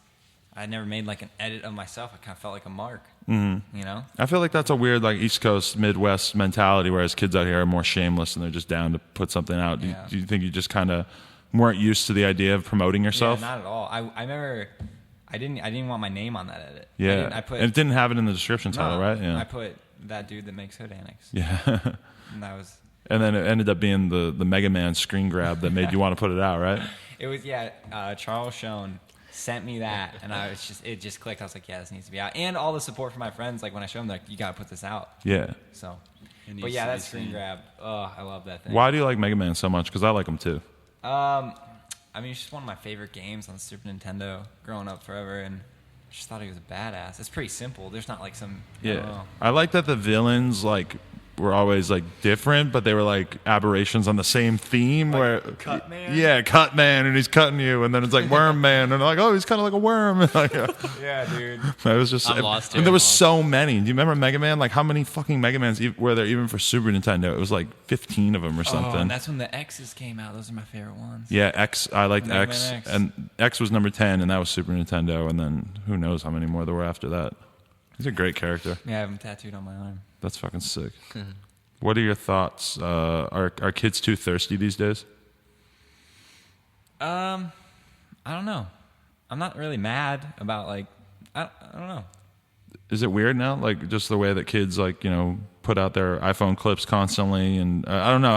I never made like an edit of myself. I kind of felt like a mark, you know? I feel like that's a weird like East Coast, Midwest mentality, whereas kids out here are more shameless and they're just down to put something out. Yeah. Do you think you just kind of weren't used to the idea of promoting yourself? Yeah, not at all. I remember I didn't want my name on that edit. Yeah. I put, and it didn't have it in the description title, no, right? Yeah. I put that dude that makes Hood Annex. Yeah. And that was... And then it ended up being the Mega Man screen grab that made you want to put it out, right? It was, Charles Schoen sent me that, and it just clicked. I was like, yeah, this needs to be out. And all the support from my friends, like when I showed them, they're like, you got to put this out. Yeah. So, It but needs yeah, to that be screen seen. grab, I love that thing. Why do you like Mega Man so much? Because I like him too. I mean, it's just one of my favorite games on the Super Nintendo growing up forever, and I just thought he was a badass. It's pretty simple. There's not like some... I don't know. I like that the villains like were always like different, but they were like aberrations on the same theme. Like where Cut Man? Yeah, Cut Man, and he's cutting you, and then it's like Worm Man, and like, oh, he's kind of like a worm. Yeah, dude. It was just, I'm lost and here. there was so many. Do you remember Mega Man? Like, how many fucking Mega Mans were there even for Super Nintendo? It was like 15 of them or something. Oh, and that's when the X's came out. Those are my favorite ones. Yeah, X. I liked Mega Man X, X. and X was number 10, and that was Super Nintendo. And then who knows how many more there were after that. He's a great character. Yeah, I have him tattooed on my arm. That's fucking sick. What are your thoughts? Are kids too thirsty these days? I don't know. I'm not really mad about like I don't know. Is it weird now? Like just the way that kids like put out their iPhone clips constantly, and I don't know.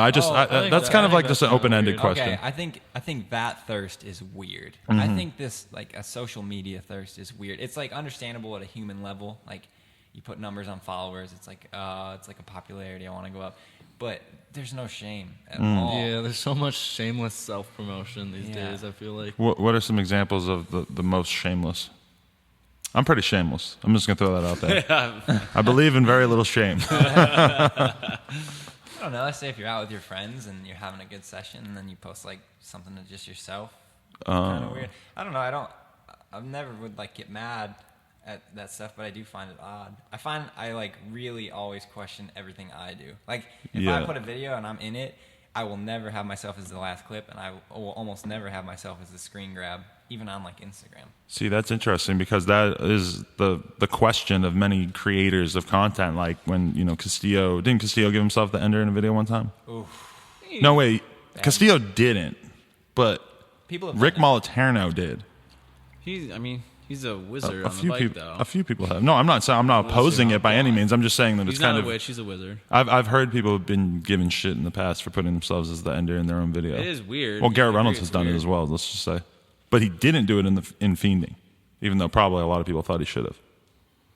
That's kind of like just an open-ended question. Okay, I think that thirst is weird. I think this like a social media thirst is weird. It's like understandable at a human level. Like you put numbers on followers. It's like a popularity. I want to go up, but there's no shame at all. Yeah, there's so much shameless self-promotion these days, I feel like. What are some examples of the most shameless? I'm pretty shameless. I'm just going to throw that out there. I believe in very little shame. I don't know. Let's say if you're out with your friends and you're having a good session and then you post like something to just yourself. Kind of weird. I don't know. I never would like get mad at that stuff, but I do find it odd. I like really always question everything I do. Like if I put a video and I'm in it, I will never have myself as the last clip, and I will almost never have myself as the screen grab, even on like Instagram. See, that's interesting because that is the question of many creators of content. Like when didn't Castillo give himself the ender in a video one time? Oof. No, wait, Castillo didn't, but People have Rick done it. Moliterno did. He's a wizard A on the few bike, people, though. a few people have. No, I'm not opposing it by any means. I'm just saying that He's it's not kind a of. witch. He's a wizard. I've heard people have been given shit in the past for putting themselves as the ender in their own video. It is weird. Well, Garrett I agree, Reynolds it's has done it weird. as well. Let's just say, but he didn't do it in Fiending, even though probably a lot of people thought he should have.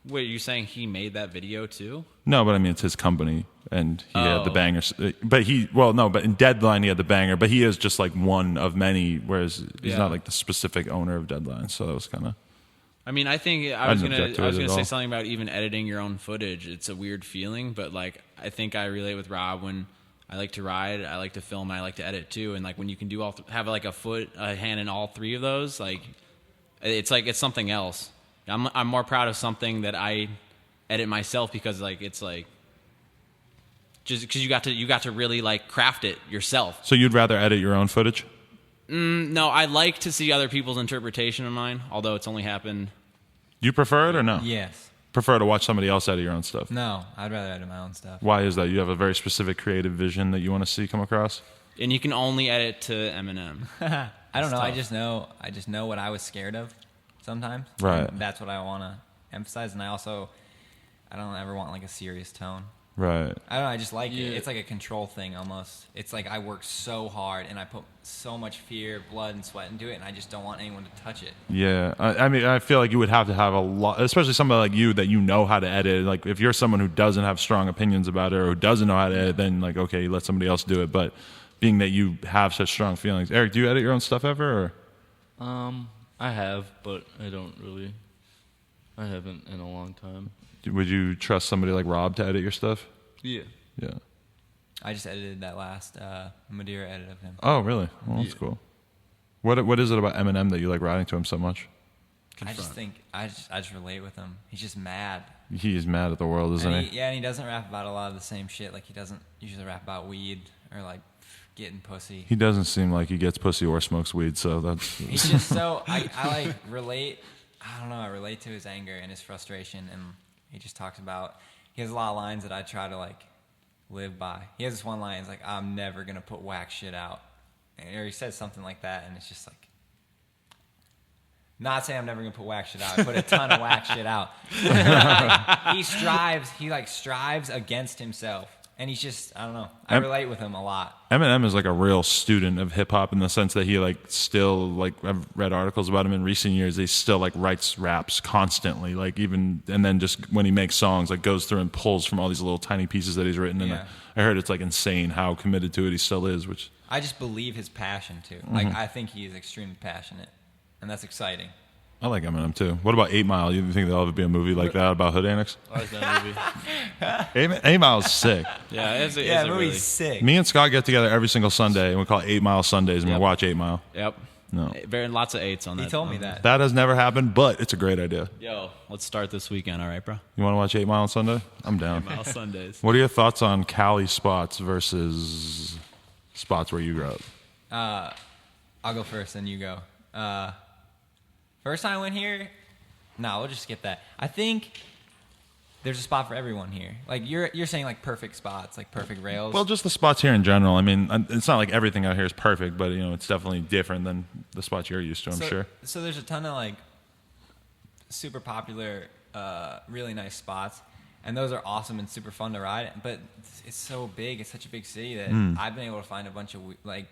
Wait, you saying he made that video too? No, but I mean it's his company, and he had the bangers. But but in Deadline he had the banger. But he is just like one of many, whereas he's not like the specific owner of Deadline. So that was kind of. I mean, I think I was gonna say something about even editing your own footage. It's a weird feeling, but like I think I relate with Rob when I like to ride, I like to film, and I like to edit too. And like when you can do have like a hand in all three of those, like it's something else. I'm more proud of something that I edit myself because like it's like just because you got to really like craft it yourself. So you'd rather edit your own footage? No, I like to see other people's interpretation of mine, although it's only happened. Do you prefer it or no? Yes. Prefer to watch somebody else edit your own stuff? No, I'd rather edit my own stuff. Why is that? You have a very specific creative vision that you want to see come across? And you can only edit to Eminem. I don't know. I just know what I was scared of sometimes. Right. And that's what I want to emphasize. And I don't ever want like a serious tone. Right. I don't know. I just like it. It's like a control thing almost. It's like I work so hard and I put so much fear, blood, and sweat into it, and I just don't want anyone to touch it. Yeah. I mean, I feel like you would have to have a lot, especially somebody like you that you know how to edit. Like if you're someone who doesn't have strong opinions about it or who doesn't know how to edit, then like, okay, you let somebody else do it. But being that you have such strong feelings. Eric, do you edit your own stuff ever? Or? I have, but I haven't in a long time. Would you trust somebody like Rob to edit your stuff? Yeah. Yeah. I just edited that last Madeira edit of him. Oh, really? Well, that's cool. What is it about Eminem that you like riding to him so much? I just think I just relate with him. He's just mad. He's mad at the world, isn't he? Yeah, and he doesn't rap about a lot of the same shit. Like he doesn't usually rap about weed or like getting pussy. He doesn't seem like he gets pussy or smokes weed, so that's. He's just so I like relate. I don't know. I relate to his anger and his frustration, and he just talks about. He has a lot of lines that I try to like live by. He has this one line. It's like, "I'm never gonna put whack shit out," or he says something like that, and it's just like, not saying I'm never gonna put whack shit out. I put a ton of whack shit out. He strives. He like strives against himself. And he's just, I don't know. I relate with him a lot. Eminem is like a real student of hip hop in the sense that he like still like I've read articles about him in recent years. He still like writes raps constantly, like even and then just when he makes songs, like goes through and pulls from all these little tiny pieces that he's written. And I heard it's like insane how committed to it he still is. Which I just believe his passion too. Like I think he is extremely passionate, and that's exciting. I like Eminem too. What about 8 Mile? You think there'll ever be a movie like that about hood annex? I like that movie. 8 Mile's sick. Yeah, it's Yeah, the a movie's really, sick. Me and Scott get together every single Sunday and we call it 8 Mile Sundays and we Yep. watch 8 Mile. Yep. No. Very lots of eights on that. He told me that. That has never happened, but it's a great idea. Yo, let's start this weekend, all right, bro? You want to watch 8 Mile on Sunday? I'm down. Mile Sundays. What are your thoughts on Cali spots versus spots where you grew up? I'll go first, then you go. First time I went here, no, we'll just skip that. I think there's a spot for everyone here. Like you're saying like perfect spots, like perfect rails. Well, just the spots here in general. I mean, it's not like everything out here is perfect, but it's definitely different than the spots you're used to. I'm sure. So there's a ton of like super popular, really nice spots, and those are awesome and super fun to ride. But it's so big. It's such a big city that I've been able to find a bunch of like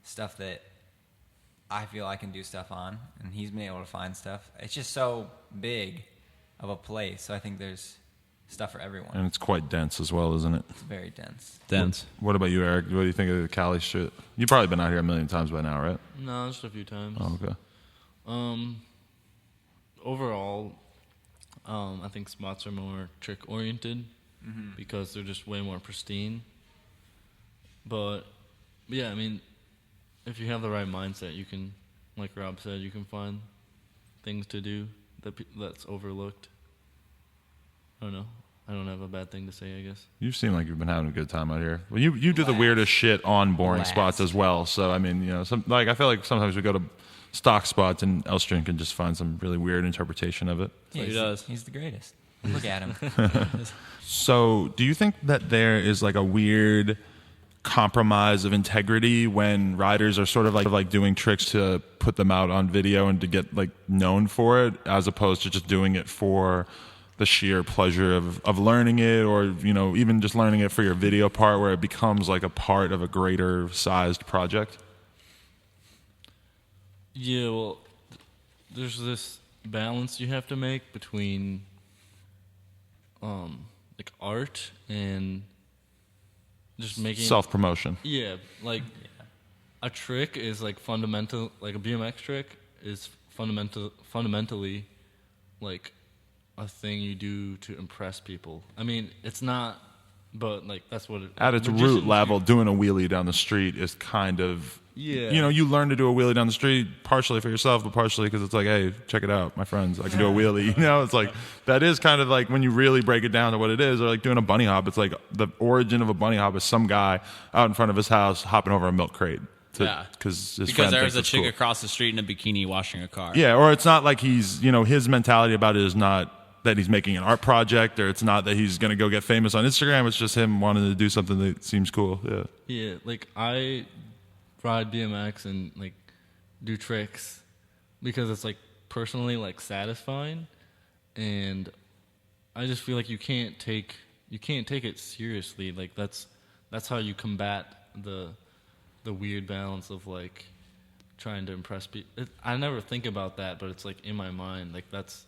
stuff that I feel I can do stuff on, and he's been able to find stuff. It's just so big of a place. So I think there's stuff for everyone. And it's quite dense as well, isn't it? It's very dense. What about you, Eric? What do you think of the Cali shit? You've probably been out here a million times by now, right? No, just a few times. Oh, okay. Overall, I think spots are more trick oriented because they're just way more pristine. But yeah, I mean, if you have the right mindset, you can, like Rob said, you can find things to do that's overlooked. I don't know. I don't have a bad thing to say, I guess. You seem like you've been having a good time out here. Well, you do the weirdest shit on boring spots as well. So I mean, I feel like sometimes we go to stock spots and Elstran can just find some really weird interpretation of it. Yeah, he does. He's the greatest. Look at him. So, do you think that there is like a weird compromise of integrity when riders are sort of like doing tricks to put them out on video and to get like known for it, as opposed to just doing it for the sheer pleasure of learning it, or even just learning it for your video part, where it becomes like a part of a greater sized project? Yeah, well, there's this balance you have to make between like art and just making self-promotion. Yeah, like a trick is like fundamental, like a BMX trick is fundamentally like a thing you do to impress people. I mean, it's not, but like that's what it, at its root level, doing a wheelie down the street is kind of, you learn to do a wheelie down the street partially for yourself, but partially because it's like, hey, check it out, my friends, I can do a wheelie. It's like, that is kind of like when you really break it down to what it is, or like doing a bunny hop. It's like the origin of a bunny hop is some guy out in front of his house hopping over a milk crate. Because there's a chick across the street in a bikini washing a car. Yeah, or it's not like he's, his mentality about it is not that he's making an art project, or it's not that he's going to go get famous on Instagram. It's just him wanting to do something that seems cool. Yeah, like I ride BMX and like do tricks because it's like personally like satisfying, and I just feel like you can't take it seriously. Like that's how you combat the weird balance of like trying to impress people. I never think about that, but it's like in my mind. Like that's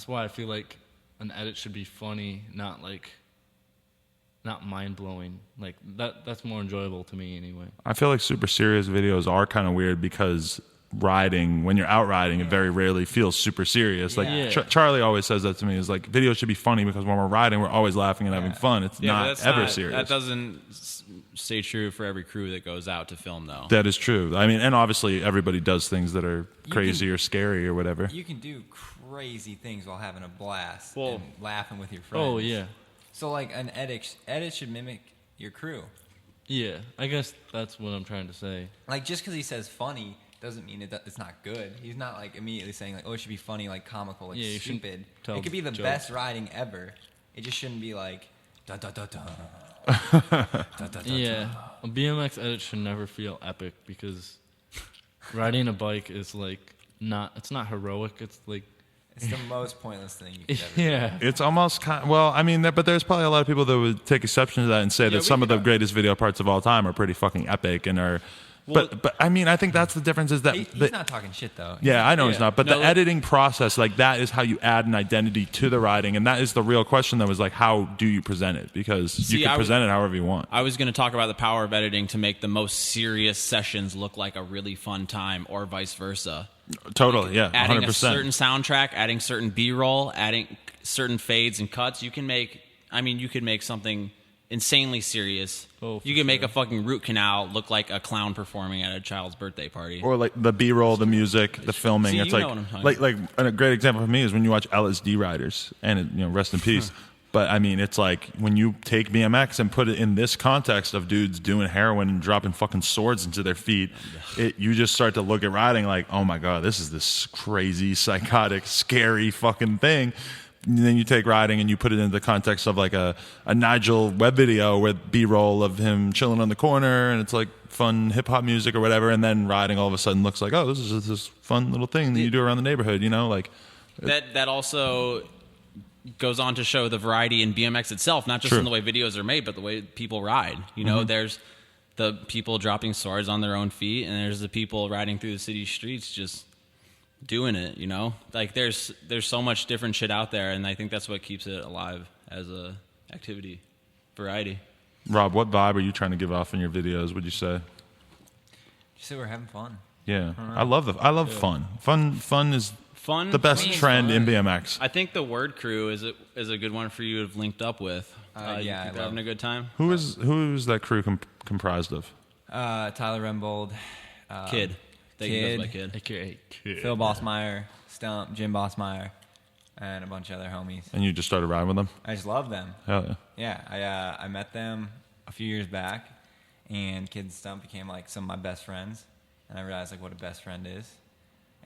why I feel like an edit should be funny, not mind blowing. Like that's more enjoyable to me anyway. I feel like super serious videos are kind of weird because when you're out riding, it very rarely feels super serious. Like Charlie always says that to me, is like, videos should be funny because when we're riding, we're always laughing and having fun. It's not ever serious. That doesn't stay true for every crew that goes out to film, though. That is true. I mean, and obviously everybody does things that are crazy or scary or whatever. You can do crazy things while having a blast and laughing with your friends. Oh yeah. So like an edit should mimic your crew. Yeah, I guess that's what I'm trying to say. Like just because he says funny doesn't mean it's not good. He's not like immediately saying like, oh, it should be funny, like comical, like stupid. It could be the best riding ever. It just shouldn't be like da da da da. Yeah, a BMX edit should never feel epic because riding a bike is like it's not heroic. It's like it's the most pointless thing you could ever do. It's almost but there's probably a lot of people that would take exception to that and say that some of the greatest video parts of all time are pretty fucking epic and are. But I mean, I think that's the difference is that he's not talking shit though. I know he's not. But the editing process, like that, is how you add an identity to the riding, and that is the real question. That was like, how do you present it? Because you can present it however you want. I was going to talk about the power of editing to make the most serious sessions look like a really fun time, or vice versa. Totally, like, 100%. Adding a certain soundtrack, adding certain B-roll, adding certain fades and cuts. You could make something insanely serious. You can make a fucking root canal look like a clown performing at a child's birthday party, or like the B-roll, the music, the filming. It's like a great example for me is when you watch LSD riders, and rest in peace. But I mean, it's like when you take BMX and put it in this context of dudes doing heroin and dropping fucking swords into their feet, you just start to look at riding like, oh my god, this is this crazy, psychotic, scary fucking thing. then you take riding and you put it into the context of like a Nigel web video with B-roll of him chilling on the corner, and it's like fun hip hop music or whatever, and then riding all of a sudden looks like, oh, this is just this fun little thing that you do around the neighborhood, you know, like that also goes on to show the variety in BMX itself, not just in the way videos are made, but the way people ride. You know, there's the people dropping swords on their own feet, and there's the people riding through the city streets just doing it, you know? Like there's so much different shit out there, and I think that's what keeps it alive as a activity. Variety. Rob, what vibe are you trying to give off in your videos, would you say? Just say we're having fun. Yeah. I love fun. Fun is the best trend in BMX. I think the word crew is a good one for you to have linked up with. Yeah, people having a good time. Who is that crew comprised of? Tyler Rembold, Kid. He goes by Kid. AKA Kid. Phil Bossmeyer, Stump, Jim Bossmeyer, and a bunch of other homies. And you just started riding with them? I just love them. Hell yeah. Yeah, I met them a few years back, and Kid and Stump became like some of my best friends, and I realized like what a best friend is,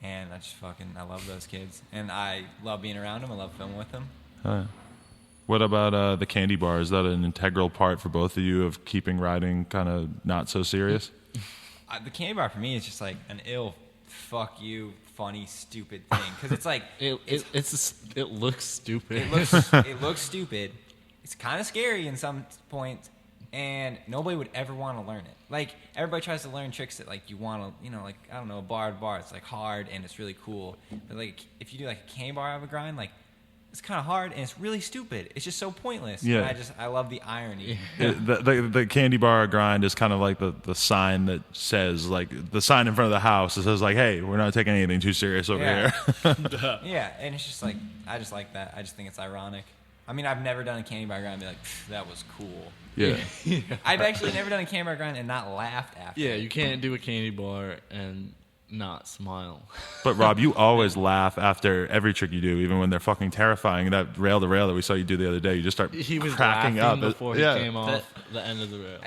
and I love those kids, and I love being around them. I love filming with them. Hell yeah. What about the candy bar? Is that an integral part for both of you of keeping riding kind of not so serious? The candy bar for me is just like an fuck you, funny, stupid thing, because it's like it looks stupid. It looks stupid. It's kind of scary in some points, and nobody would ever want to learn it. Like everybody tries to learn tricks that like you want to, you know, like I don't know, bar to bar. It's like hard and it's really cool. But like if you do like a candy bar out of a grind, like it's kind of hard and it's really stupid. It's just so pointless. Yeah. And I love the irony. The candy bar grind is kind of like the sign that says, like the sign in front of the house that says like, hey, we're not taking anything too serious over here. Yeah, and it's just like I just like that. I just think it's ironic. I mean, I've never done a candy bar grind and be like, that was cool. Yeah. I've actually never done a candy bar grind and not laughed after. Yeah, you can't do a candy bar and not smile. But Rob, you always laugh after every trick you do, even when they're fucking terrifying. That rail to rail that we saw you do the other day, you just start He was cracking up before he came off the end of the rail.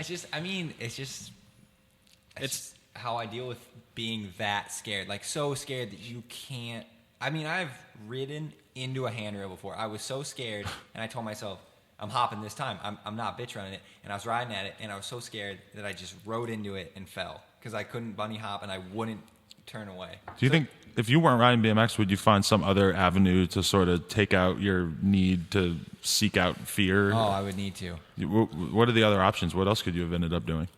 It's how I deal with being that scared, like so scared that you can't. I mean, I've ridden into a handrail before. I was so scared, and I told myself, I'm hopping this time. I'm not bitch running it. And I was riding at it, and I was so scared that I just rode into it and fell because I couldn't bunny hop and I wouldn't turn away. Do you think if you weren't riding BMX, would you find some other avenue to sort of take out your need to seek out fear? Oh, I would need to. What are the other options? What else could you have ended up doing?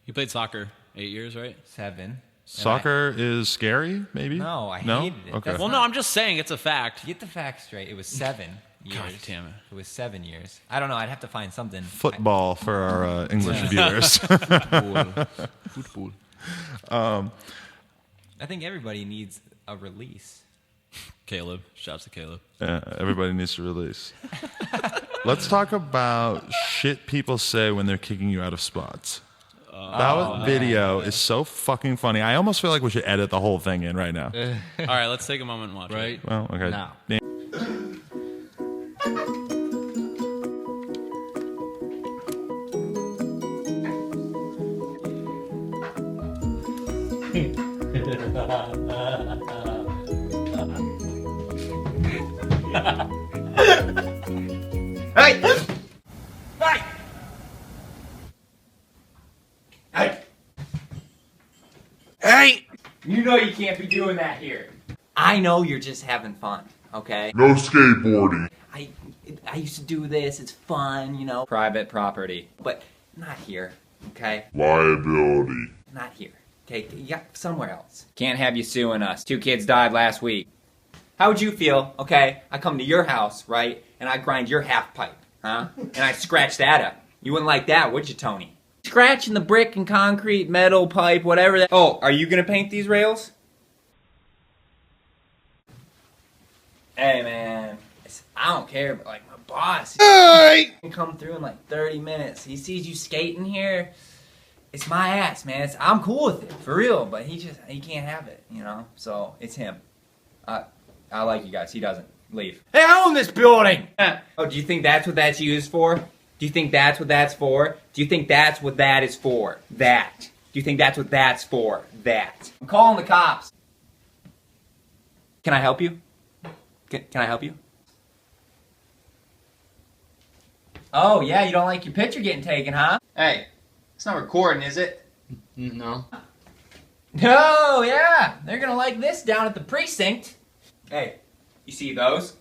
You played soccer 8 years, right? 7. Soccer is scary, maybe? No, I hated it. Okay. Well, no, I'm just saying it's a fact. Get the facts straight. It was 7 years. God damn it. It was 7 years. I don't know. I'd have to find something. Football for our English viewers. Football. I think everybody needs a release. Caleb. Shouts to Caleb. Everybody needs to release. Let's talk about shit people say when they're kicking you out of spots. That video is so fucking funny. I almost feel like we should edit the whole thing in right now. All right, let's take a moment and watch Right? Well, okay. Now. Hey! Hey! Hey! Hey! You know you can't be doing that here. I know you're just having fun, okay? No skateboarding. I used to do this, it's fun, you know. Private property. But not here, okay? Liability. Not here. Okay, you got somewhere else. Can't have you suing us. 2 kids died last week. How would you feel, okay? I come to your house, right? And I grind your half pipe, huh? And I scratch that up. You wouldn't like that, would you, Tony? Scratching the brick and concrete, metal pipe, whatever that. Oh, are you gonna paint these rails? Hey, man. I don't care, but like my boss. He can come through in like 30 minutes. He sees you skating here. It's my ass, man. I'm cool with it, for real. But he can't have it, you know. So it's him. I like you guys. He doesn't. Leave. Hey, I own this building. Oh, do you think that's what that's used for? Do you think that's what that's for? Do you think that's what that is for? That. Do you think that's what that's for? That. I'm calling the cops. Can I help you? Can I help you? Oh, yeah, you don't like your picture getting taken, huh? Hey, it's not recording, is it? No. Oh, yeah, they're gonna like this down at the precinct. Hey, you see those?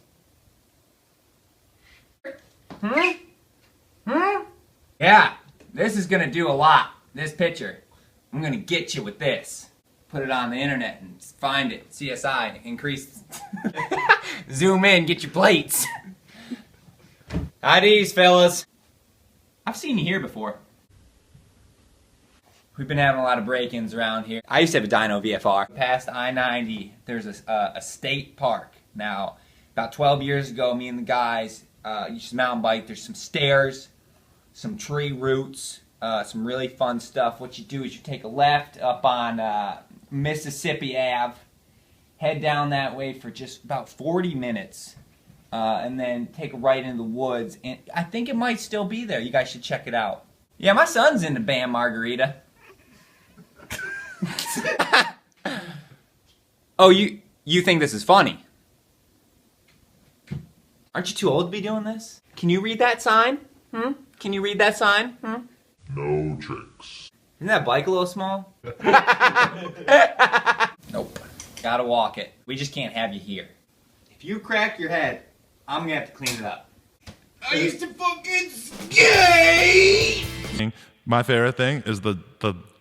Yeah, this is gonna do a lot, this picture. I'm gonna get you with this. Put it on the internet and find it. CSI, increase. Zoom in, get your plates. IDs, fellas. I've seen you here before. We've been having a lot of break-ins around here. I used to have a dyno VFR. Past I-90, there's a state park. Now, about 12 years ago, me and the guys used to mountain bike. There's some stairs, some tree roots, some really fun stuff. What you do is you take a left up on Mississippi Ave, head down that way for just about 40 minutes, and then take a right into the woods. And I think it might still be there. You guys should check it out. Yeah, my son's into Bam Margarita. Oh, you think this is funny? Aren't you too old to be doing this? Can you read that sign? Can you read that sign? No tricks. Isn't that bike a little small? Nope. Gotta walk it. We just can't have you here. If you crack your head, I'm gonna have to clean it up. I used to fucking skate! My favorite thing is the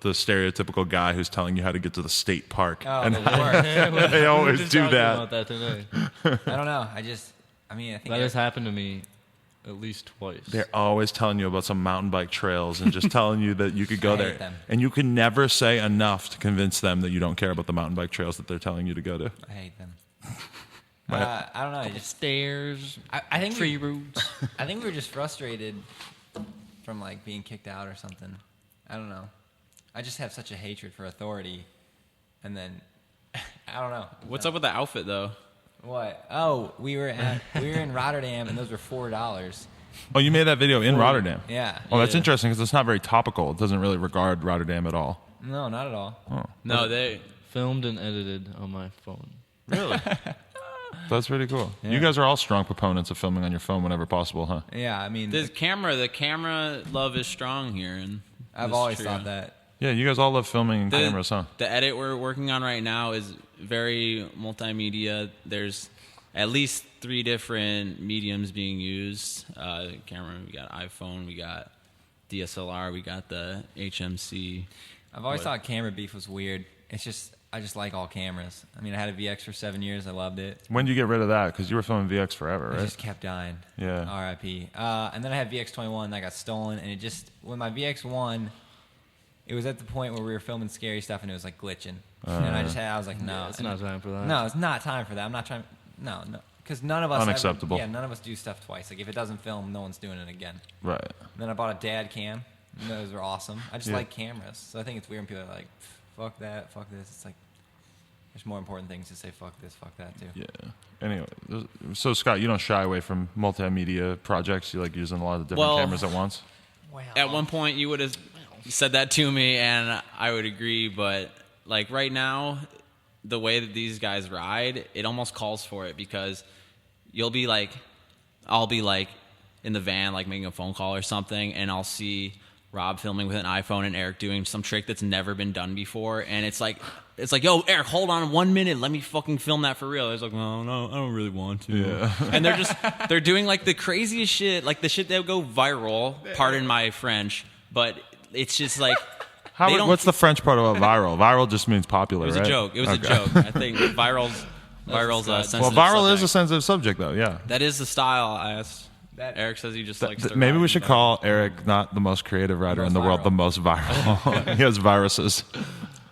stereotypical guy who's telling you how to get to the state park. Oh, and the worst. they always Just do talking that. about that today. I don't know. I think That has happened to me at least twice. They're always telling you about some mountain bike trails and just telling you that you could go I hate there. them. And you can never say enough to convince them that you don't care about the mountain bike trails that they're telling you to go to. I hate them. But- I don't know. Just, Stairs, I think tree roots. I think we're just frustrated from like being kicked out or something. I don't know. I just have such a hatred for authority, and then I don't know. What's up with the outfit though? What? Oh, we were in Rotterdam, and those were $4. Oh, you made that video in Rotterdam? Yeah. Oh, that's Yeah. interesting because it's not very topical. It doesn't really regard Rotterdam at all. No, not at all. Oh, No, they. Filmed and edited on my phone. Really? that's pretty cool. Yeah. You guys are all strong proponents of filming on your phone whenever possible, huh? Yeah, I mean, The camera love is strong here, and I've this always trio. thought that. Yeah, you guys all love filming and cameras, huh? The edit we're working on right now is very multimedia. There's at least 3 different mediums being used. Camera, we got iPhone, we got DSLR, we got the HMC. I've always thought camera beef was weird. It's just I just like all cameras. I mean, I had a VX for 7 years. I loved it. When did you get rid of that? Because you were filming VX forever, It right? just kept dying. Yeah. R.I.P. And then I had VX21 that got stolen, and it just when my VX1, it was at the point where we were filming scary stuff, and it was like glitching. And I was like, no, It's not time for that. No, it's not time for that. I'm not trying. No, because none of us ever- Unacceptable. yeah, none of us do stuff twice. Like if it doesn't film, no one's doing it again. Right. And then I bought a dad cam. And those are awesome. I just Yeah. like cameras, so I think it's weird when people are like, "Fuck that, fuck this." It's like there's more important things to say. Fuck this, fuck that too. Yeah. Anyway, so Scott, you don't shy away from multimedia projects. You like using a lot of different Well, cameras at once. Wow. At one point, you would have said that to me, and I would agree. But like right now, the way that these guys ride, it almost calls for it because you'll be like, I'll be like in the van, like making a phone call or something, and I'll see Rob filming with an iPhone and Eric doing some trick that's never been done before, and it's like, yo, Eric, hold on 1 minute, let me fucking film that for real. It's like, no, I don't really want to. Yeah. And they're doing like the craziest shit, like the shit that would go viral. Pardon my French, but it's just like. they don't- What's the French part about viral? Viral just means popular, It was right? a joke. It was Okay. a joke. I think viral's a sensitive Well, viral is a subject. sensitive subject, though. Yeah. That is the style. I asked. Eric says he just likes to Maybe ride we should and call Eric not the most creative writer in most the world, viral. the most viral. He has viruses.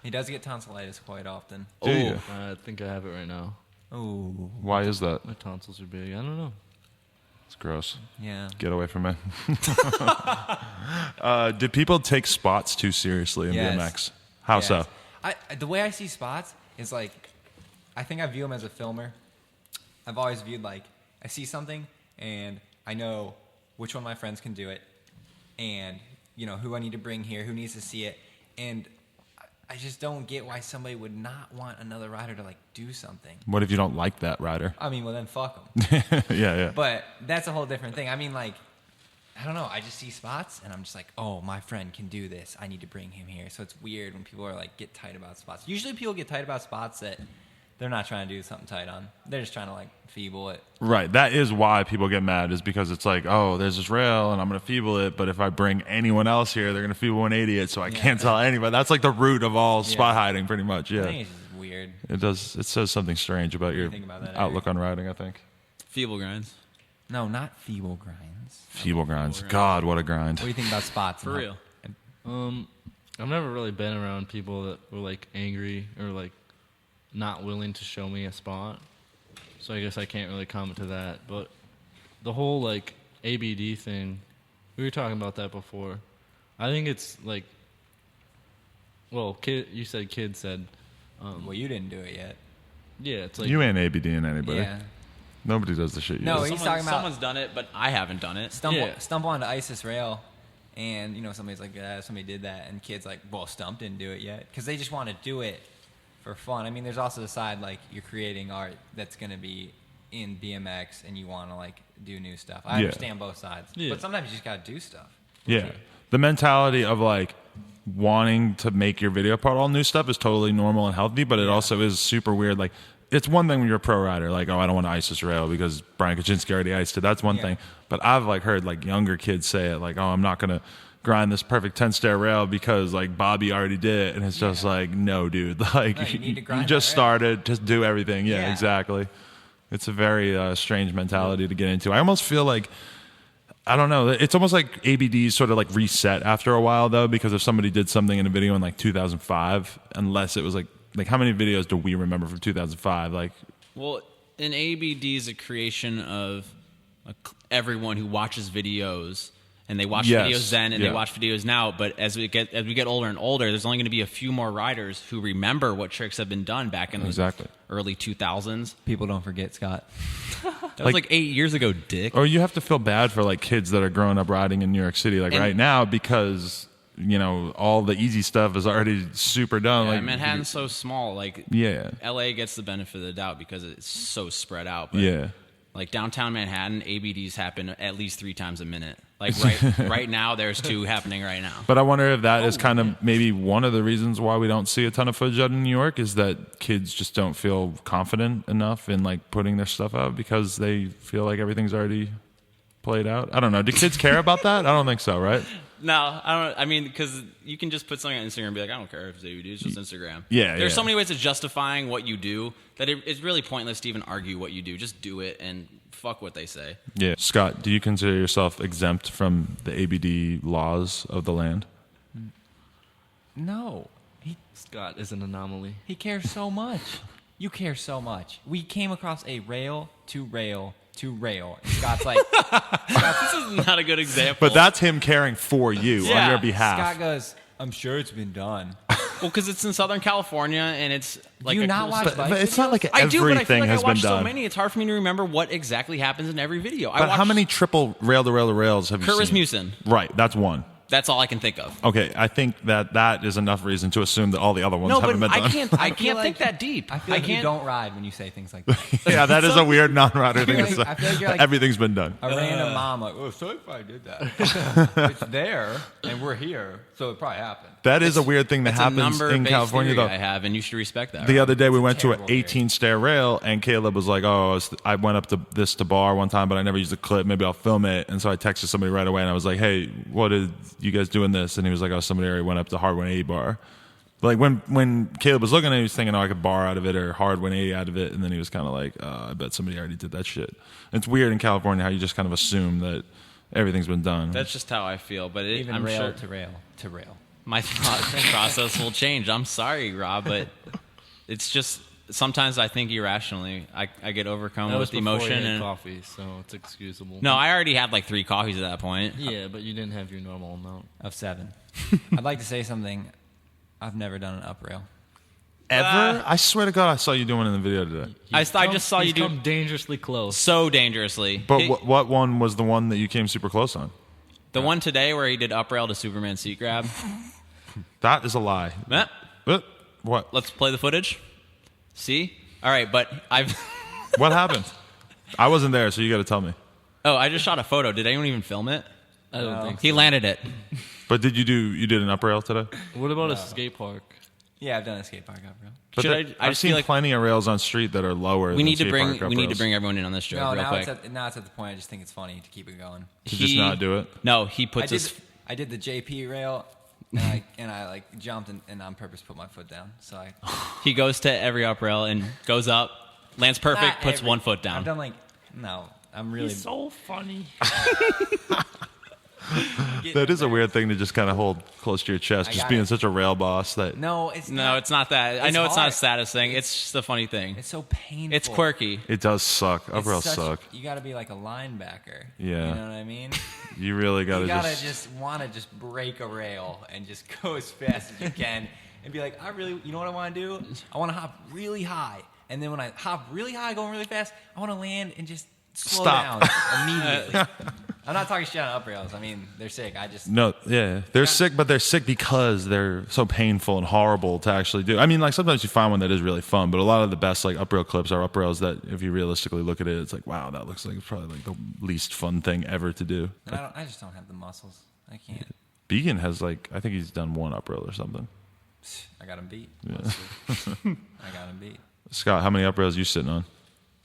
He does get tonsillitis quite often. Do you? I think I have it right now. Oh, Why is that? My tonsils are big. I don't know. It's gross. yeah. Get away from me. Do people take spots too seriously in Yes. BMX? How Yes. so? The way I see spots is like, I think I view them as a filmer. I've always viewed like, I see something and I know which one of my friends can do it and, you know, who I need to bring here, who needs to see it. And I just don't get why somebody would not want another rider to like do something. What if you don't like that rider? I mean, well then fuck them. Yeah. But that's a whole different thing. I mean, like, I don't know. I just see spots, and I'm just like, oh, my friend can do this. I need to bring him here. So it's weird when people are like, get tight about spots. Usually people get tight about spots that they're not trying to do something tight on. They're just trying to like feeble it. Right. That is why people get mad, is because it's like, oh, there's this rail and I'm going to feeble it. But if I bring anyone else here, they're going to feeble 180 it. So I can't tell anybody. That's like the root of all spot hiding pretty much. Yeah. I think it's just weird. It does. It says something strange about your outlook on riding, I think. Feeble grinds. No, not feeble grinds. Feeble grinds. God, what a grind. What do you think about spots? For real. I've never really been around people that were like angry or like not willing to show me a spot. So I guess I can't really comment to that. But the whole like ABD thing, we were talking about that before. I think it's like, well, you said kid said. Well, you didn't do it yet. Yeah, it's like You ain't ABDing anybody. Yeah. Nobody does the shit you No, do. he's talking about Someone's done it, but I haven't done it. stumble onto ISIS rail, and somebody's like, somebody did that, and kids like, well, Stump didn't do it yet, because they just want to do it for fun. I mean, there's also the side like you're creating art that's going to be in BMX, and you want to like do new stuff. I understand both sides, but sometimes you just got to do stuff. Yeah. The mentality of like wanting to make your video part all new stuff is totally normal and healthy, but it also is super weird. Like, it's one thing when you're a pro rider, like, oh, I don't want to ice this rail because Brian Kaczynski already iced it. That's one thing. But I've like heard like younger kids say it, like, oh, I'm not gonna grind this perfect 10-stair rail because like Bobby already did it, and it's just like, no, dude, like No, you need to grind you just that rail. started, just do everything. Yeah, exactly. It's a very strange mentality to get into. I almost feel like, I don't know, it's almost like ABDs sort of like reset after a while though, because if somebody did something in a video in like 2005, unless it was like how many videos do we remember from 2005? Like, well, an ABD is a creation of everyone who watches videos, and they watch videos then, and they watch videos now. But as we get older and older, there's only going to be a few more riders who remember what tricks have been done back in the early 2000s. People don't forget, Scott. That was like 8 years ago, dick. Or you have to feel bad for like kids that are growing up riding in New York City, like right now, because all the easy stuff is already super done. Yeah, like Manhattan's so small. Like, LA gets the benefit of the doubt because it's so spread out. But like downtown Manhattan, ABDs happen at least 3 times a minute. Like right now, there's 2 happening right now. But I wonder if that is kind of maybe one of the reasons why we don't see a ton of footage out in New York, is that kids just don't feel confident enough in like putting their stuff out because they feel like everything's already played out. I don't know. Do kids care about that? I don't think so, right? No, I don't. I mean, because you can just put something on Instagram and be like, I don't care if it's ABD, it's just Instagram. Yeah, There's so many ways of justifying what you do that it's really pointless to even argue what you do. Just do it and fuck what they say. Yeah. Scott, do you consider yourself exempt from the ABD laws of the land? No. Scott is an anomaly. He cares so much. You care so much. We came across a rail to rail to rail. And Scott's like, This is not a good example. But that's him caring for you on your behalf. Scott goes, I'm sure it's been done. Well, because it's in Southern California and it's like Do you a not cool watch stuff. bike But it's not like I do, but I feel everything like I has been watch so done. many. It's hard for me to remember what exactly happens in every video. But how many triple rail to rail to rails have you Kurt seen? Rasmussen. Right, that's one. That's all I can think of. Okay, I think that is enough reason to assume that all the other ones No, haven't but been done. I can't think that deep. I feel like you don't ride when you say things like that. Yeah, that is a weird non-rider thing to say. I feel like you're like Everything's been done. a random mom like, oh, so if I did that. It's there, and we're here, so it probably happened. That is a weird thing that It's a happens in number-based California, theory though. I have, and you should respect that. The other day we went to an terrible theory. 18-stair rail, and Caleb was like, oh, I went up to bar one time, but I never used a clip. Maybe I'll film it. And so I texted somebody right away, and I was like, hey, what did you guys doing this? And he was like, oh, somebody already went up to hard 180 bar. But like when Caleb was looking at it, he was thinking, oh, I could bar out of it or hard 180 out of it. And then he was kind of like, I bet somebody already did that shit. It's weird in California how you just kind of assume that everything's been done. That's just how I feel. But Even I'm rail sure to rail to rail. my thought process will change. I'm sorry, Rob, but it's just sometimes I think irrationally. I get overcome That was with before emotion you had and coffee, so it's excusable. no, I already had like 3 coffees at that point. Yeah, but you didn't have your normal amount. Of 7. I'd like to say something. I've never done an up rail. Ever? I swear to God, I saw you doing it in the video today. I just saw you He's do come dangerously close. so dangerously. But what one was the one that you came super close on? The one today where he did up rail to Superman seat grab. That is a lie. Eh, What? let's play the footage. See? All right, but I've What happened? I wasn't there, so you got to tell me. I just shot a photo. Did anyone even film it? I don't think so. He landed it. But you did an up rail today? What about a skate park? Yeah, I've done a skate park up rail. But I've just seen feel like plenty of rails on street that are lower. we need to than bring skate park up we need to rails. bring everyone in on this joke No, real now quick. it's at the point I just think it's funny to keep it going. To just not do it. No, he puts his. I did the JP rail, and I like jumped and on purpose put my foot down. So He goes to every up rail and goes up, lands perfect, puts one foot down. I've done I'm really so funny. That is a weird thing to just kind of hold close to your chest, just being such a rail boss. That No, it's No, not. it's not that. I know it's not a hard. status thing. It's just a funny thing. It's so painful. It's quirky. it does suck. Up It's rails such- suck. You got to be like a linebacker. Yeah. You know what I mean? You really gotta You gotta just. just want to just break a rail and just go as fast as you can and be like, you know what I want to do? I want to hop really high. And then when I hop really high, going really fast, I want to land and just slow Stop. down immediately. I'm not talking shit on up rails. I mean, they're sick. No, yeah, they're sick, but they're sick because they're so painful and horrible to actually do. I mean, like sometimes you find one that is really fun, but a lot of the best like up rail clips are up rails that, if you realistically look at it, it's like, wow, that looks like it's probably like the least fun thing ever to do. And I just don't have the muscles. I can't. Beacon has like, I think he's done one up rail or something. I got him beat. Yeah. I got him beat. Scott, how many up rails are you sitting on?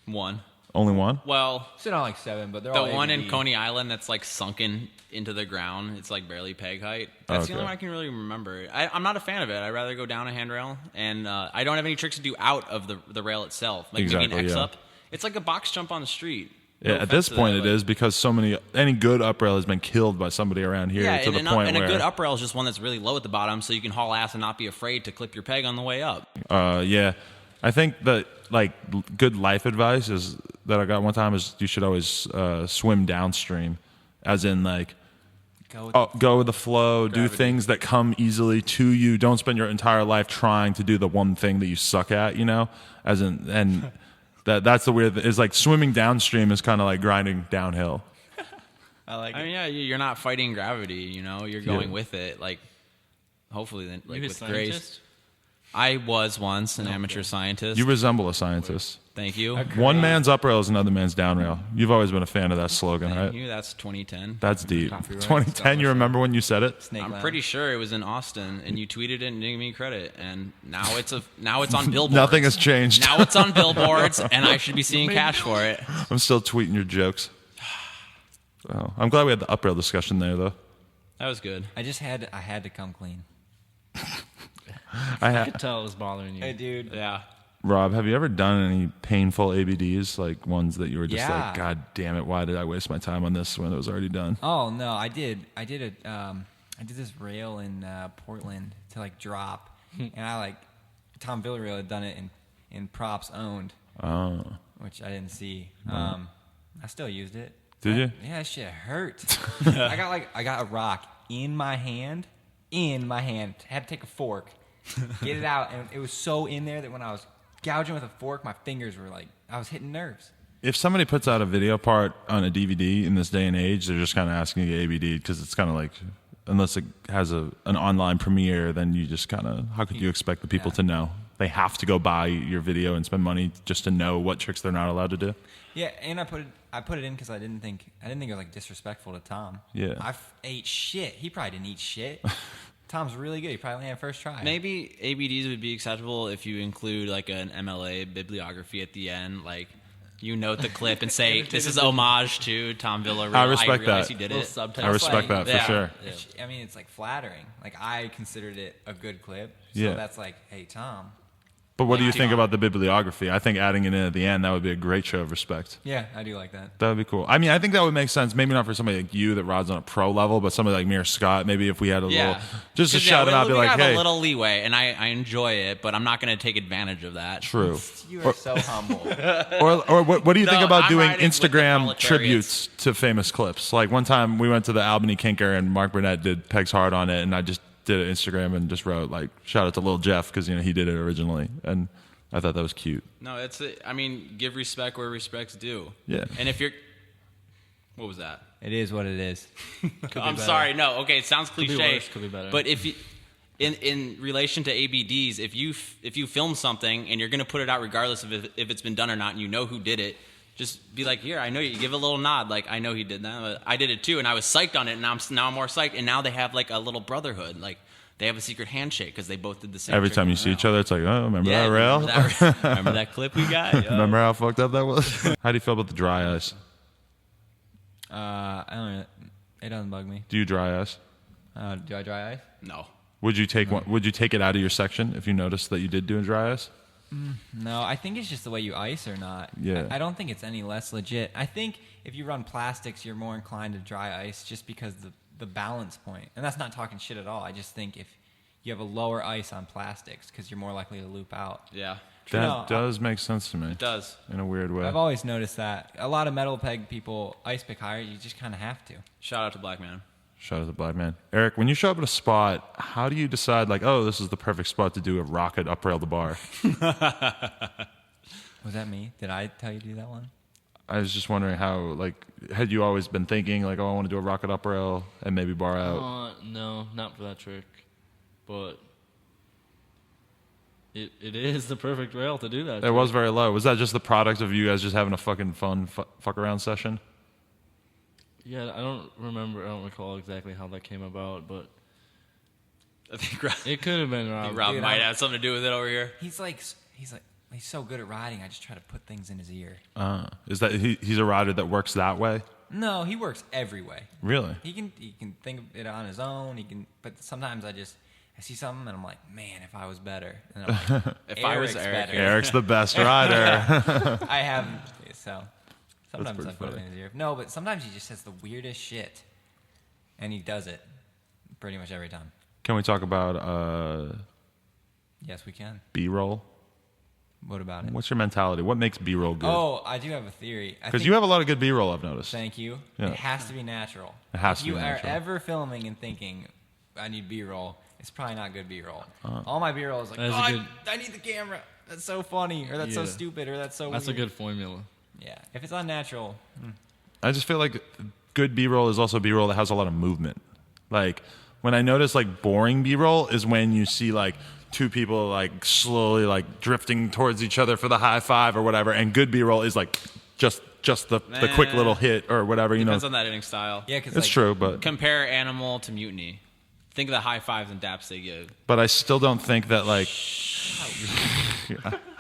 One. Only one? Well, Sit on like 7, but they're the all one ABD. in Coney Island that's like sunken into the ground. It's like barely peg height. That's the Okay. only one I can really remember. I'm not a fan of it. I'd rather go down a handrail, and I don't have any tricks to do out of the rail itself. Like maybe Exactly, an X yeah. up. It's like a box jump on the street. Yeah, at this point it is because so many, any good up rail has been killed by somebody around here Yeah, to the point and where. a good up rail is just one that's really low at the bottom, so you can haul ass and not be afraid to clip your peg on the way up. Yeah, I think that like good life advice is that I got one time is you should always swim downstream, as in like go with the flow, do things that come easily to you. Don't spend your entire life trying to do the one thing that you suck at. You know, as in and that's the weird is like swimming downstream is kind of like grinding downhill. I mean, yeah, you're not fighting gravity. You know, you're going with it. Like, hopefully, then, like You a with grace. scientist? I was once an amateur scientist. You resemble a scientist. Thank you. One man's up rail is another man's down rail. You've always been a fan of that slogan, Thank right? you. That's 2010. That's deep. Copyright 2010. You remember when you said it? Snake I'm Lounge. pretty sure it was in Austin, and you tweeted it and didn't give me credit. And now it's on billboards. Nothing has changed. Now it's on billboards, and I should be seeing cash for it. I'm still tweeting your jokes. Oh, I'm glad we had the up rail discussion there, though. That was good. I had to come clean. I I could tell it was bothering you. Hey, dude. Yeah. Rob, have you ever done any painful ABDs, like ones that you were just Yeah. like, God damn it, why did I waste my time on this when it was already done? Oh no, I did this rail in Portland to like drop, and I like Tom Villarreal had done it in props owned, Oh, which I didn't see. I still used it. Did you? Yeah, that shit hurt. I got a rock in my hand. Had to take a fork, get it out, and it was so in there that when I was gouging with a fork, my fingers were like I was hitting nerves. if somebody puts out a video part on a DVD in this day and age, they're just kind of asking you to get ABD because it's kind of like, unless it has an online premiere, then you just kind of, how could you expect the people to know? They have to go buy your video and spend money just to know what tricks they're not allowed to do. Yeah, and I put it in because I didn't think it was like disrespectful to Tom. Yeah. I ate shit. He probably didn't eat shit. Tom's really good. He probably landed first try. Maybe ABDs would be acceptable if you include like an MLA bibliography at the end, like you note the clip and say this is homage to Tom Villarreal. I respect realize that. You did Little it. subtext. I respect like- that for yeah. sure. I mean, it's like flattering. Like I considered it a good clip. So Yeah. that's like, hey Tom. But what do you Yeah. think about the bibliography? I think adding it in at the end, that would be a great show of respect. Yeah, I do like that. That would be cool. I mean, I think that would make sense. Maybe not for somebody like you that rides on a pro level, but somebody like me or Scott, maybe if we had a little, just to 'Cause, shout it out, be we like, have hey, a little leeway, and I enjoy it, but I'm not going to take advantage of that. true. You are so humble. Or what do you think No, about I'm doing riding with the Instagram proletariats. tributes to famous clips? Like one time we went to the Albany Kinker and Mark Burnett did Pegs Hard on it, and I just did an Instagram and just wrote like, shout out to Lil Jeff because he did it originally, and I thought that was cute. No, I mean, give respect where respect's due. Yeah. And if you're, what was that? It is what it is. I'm sorry. No. Okay. It sounds be cliche. worse, could be better. But if you, in relation to ABDs, if you film something and you're going to put it out regardless of if it's been done or not, and you know who did it, Just be like, here, I know you. Give a little nod, like I know he did that. But I did it too, and I was psyched on it. And now I'm more psyched. And now they have like a little brotherhood. Like they have a secret handshake because they both did the same. Every trick time in you a see row. each other, it's like, oh, remember Yeah, that rail? Remember that clip we got? Yo. Remember how fucked up that was? How do you feel about the dry ice? I don't know. It doesn't bug me. Do you dry ice? Do I dry ice? No. Would you take one? Would you take it out of your section if you noticed that you did do a dry ice? No, I think it's just the way you ice or not. Yeah. I don't think it's any less legit. I think if you run plastics, you're more inclined to dry ice just because the balance point. And that's not talking shit at all. I just think if you have a lower ice on plastics because you're more likely to loop out. Yeah. That No, does make sense to me. It does. In a weird way. I've always noticed that. A lot of metal peg people ice pick higher. You just kind of have to. Shout out to Black Man. Shout out to Black Man. Eric, when you show up at a spot, how do you decide, like, oh, this is the perfect spot to do a rocket up rail the bar? Was that me? Did I tell you to do that one? I was just wondering how, like, had you always been thinking, like, oh, I want to do a rocket up rail and maybe bar out? No, not for that trick. But it is the perfect rail to do that. It was very low. Was that just the product of you guys just having a fucking fun fuck around session? Yeah, I don't recall exactly how that came about, but I think Rob, it could have been Rob. Rob Dude, might have something to do with it over here. He's so good at riding. I just try to put things in his ear. Is that he's a rider that works that way? No, he works every way. Really? He can think of it on his own. But sometimes I see something and I'm like, man, if I was better. And I'm like, If I was Eric's Eric, better. Eric's the best rider. I haven't. So sometimes pretty I put it funny. in his ear. No, but sometimes he just says the weirdest shit, and he does it pretty much every time. Can we talk about Yes, we can. B-roll? What about it? What's your mentality? What makes B-roll good? Oh, I do have a theory. Because you have a lot of good B-roll, I've noticed. Thank you. Yeah. It has to be natural. It has if to be you natural. are ever filming and thinking, I need B-roll, it's probably not good B-roll. All my B-roll is like, That is a good- I need the camera. That's so funny, or that's so Yeah. stupid, or that's so That's weird. a good formula. Yeah. If it's unnatural, I just feel like good B-roll is also B-roll that has a lot of movement. Like, when I notice, like, boring B-roll is when you see, like, two people, like, slowly, like, drifting towards each other for the high five or whatever, and good B-roll is, like, just the quick little hit or whatever, you Depends know. on that editing style. yeah, because It's true, but Compare Animal to Mutiny. Think of the high fives and daps they give. I still don't think that, like,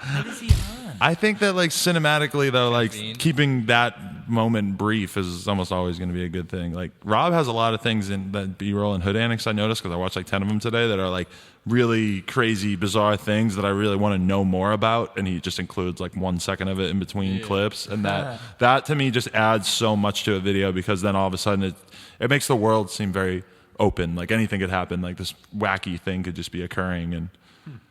What is he on? I think that, like, cinematically, though, like, keeping that moment brief is almost always going to be a good thing. Like, Rob has a lot of things in that B-roll and Hood Annex I noticed, because I watched, like, 10 of them today, that are, like, really crazy, bizarre things that I really want to know more about, and he just includes, like, 1 second of it in between clips, and that, to me, just adds so much to a video, because then all of a sudden it makes the world seem very open. Like, anything could happen. Like, this wacky thing could just be occurring, and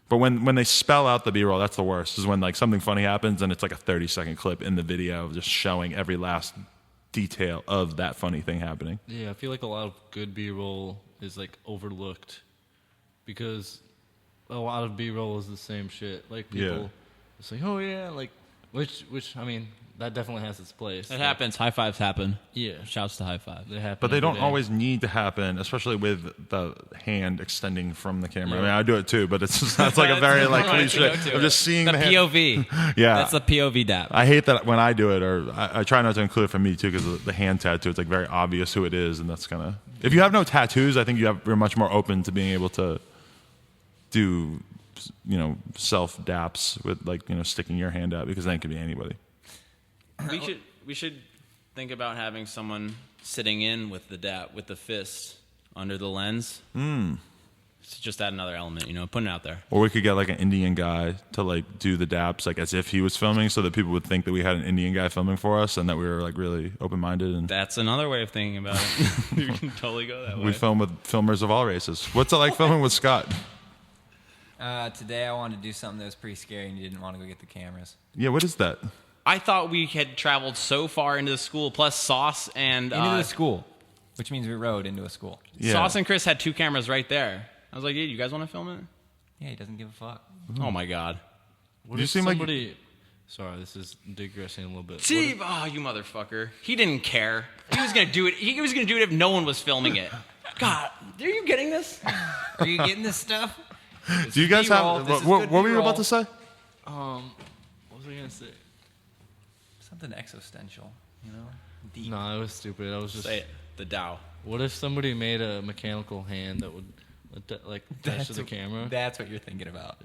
but when they spell out the B-roll, that's the worst, is when, like, something funny happens and it's like a 30-second clip in the video just showing every last detail of that funny thing happening. Yeah, I feel like a lot of good B-roll is, like, overlooked because a lot of B-roll is the same shit. Like, people say, oh, yeah, like, which I mean, that definitely has its place. It happens. High fives happen. Yeah. Shouts to high fives. They happen But they every don't day. always need to happen, especially with the hand extending from the camera. I mean, I do it too, but it's just, that's like a very, like, cliche. I'm just seeing The the hand. POV. Yeah. That's the POV dap. I hate that when I do it, or I try not to include it for me too, because the hand tattoo, it's like very obvious who it is, and that's kind of. If you have no tattoos, I think you're much more open to being able to do, you know, self daps with, like, you know, sticking your hand out, because then it could be anybody. We should think about having someone sitting in with the dap with the fist under the lens. It's just add another element, you know, putting it out there. Or we could get, like, an Indian guy to, like, do the daps, like, as if he was filming, so that people would think that we had an Indian guy filming for us, and that we were, like, really open minded. And That's another way of thinking about it. You can totally go that way. we film with filmers of all races. What's it like filming with Scott? Today I wanted to do something that was pretty scary, and you didn't want to go get the cameras. Yeah, what is that? I thought we had traveled so far into the school, plus Sauce and Into the school, which means we rode into a school. Yeah. Sauce and Chris had two cameras right there. I was like, "Yeah, you guys want to film it?" Yeah, he doesn't give a fuck. Oh my god! What You if seem like- somebody... Sorry, this is digressing a little bit. Steve, oh, you motherfucker! He didn't care. He was gonna do it. He was gonna do it if no one was filming it. God, are you getting this? Are you getting this stuff? Do you guys B-roll. have. This is What good were you B-roll. about to say? What was I going to say? Something existential, you know? Deep. No, it was stupid. I was just. Say it. The Dow. What if somebody made a mechanical hand that would like attach to the camera? That's what you're thinking about.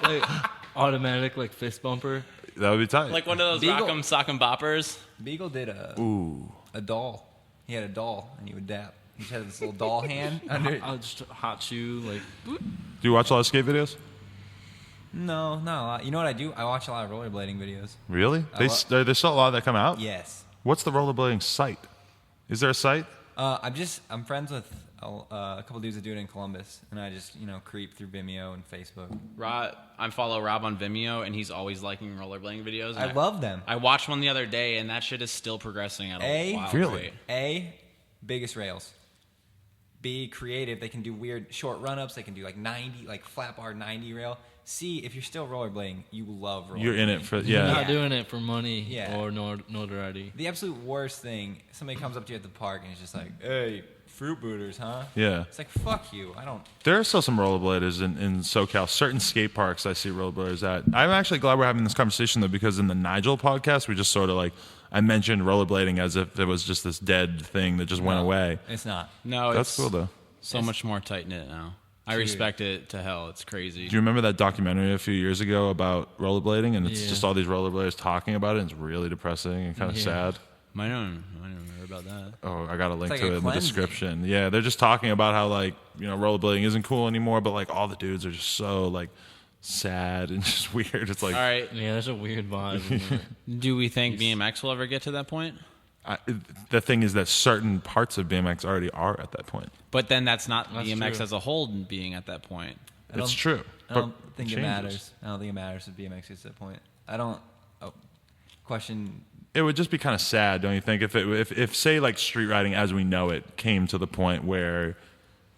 Like, automatic like fist bumper. That would be tight. Like one of those Beagle. Rock'em Sock'em Boppers. Beagle did a Ooh. doll. He had a doll, and he would dap. He just had this little doll hand under. Just a hot shoe like. Do you watch a lot of skate videos? No, not a lot. You know what I do? I watch a lot of rollerblading videos. Really? There's still a lot that come out? Yes. What's the rollerblading site? Is there a site? I'm friends with a couple dudes that do it in Columbus, and I just creep through Vimeo and Facebook. I follow Rob on Vimeo, and he's always liking rollerblading videos. I love them. I watched one the other day, and that shit is still progressing at a wild Really? rate. Biggest rails. B, creative. They can do weird short run-ups. They can do like 90, like flat bar 90 rail. C, if you're still rollerblading, you love rollerblading. You're in it for, You're yeah. not doing it for money Yeah. or notoriety. The absolute worst thing, somebody comes up to you at the park and is just like, hey, fruit booters, huh? Yeah. It's like, fuck you. I don't. There are still some rollerbladers in SoCal. Certain skate parks I see rollerbladers at. I'm actually glad we're having this conversation, though, because in the Nigel podcast, we just sort of like, I mentioned rollerblading as if it was just this dead thing that just went away. It's not. No, That's it's cool, though. so much more tight-knit now. I respect it to hell. It's crazy. Do you remember that documentary a few years ago about rollerblading? And it's Yeah. just all these rollerbladers talking about it. And it's really depressing and kind of sad. I don't remember about that. Oh, I got a link like to a it in the cleansing. description. Yeah, they're just talking about how, like, rollerblading isn't cool anymore, but, like, all the dudes are just so, like, sad and just weird. It's like, All right. Yeah, there's a weird vibe. in there. Do we think BMX will ever get to that point? the thing is that certain parts of BMX already are at that point. But then that's not That's BMX true. as a whole being at that point. It's true. I don't but think it changes. matters. I don't think it matters if BMX gets to that point. I don't. Question. It would just be kind of sad, don't you think? If say like street riding as we know it came to the point where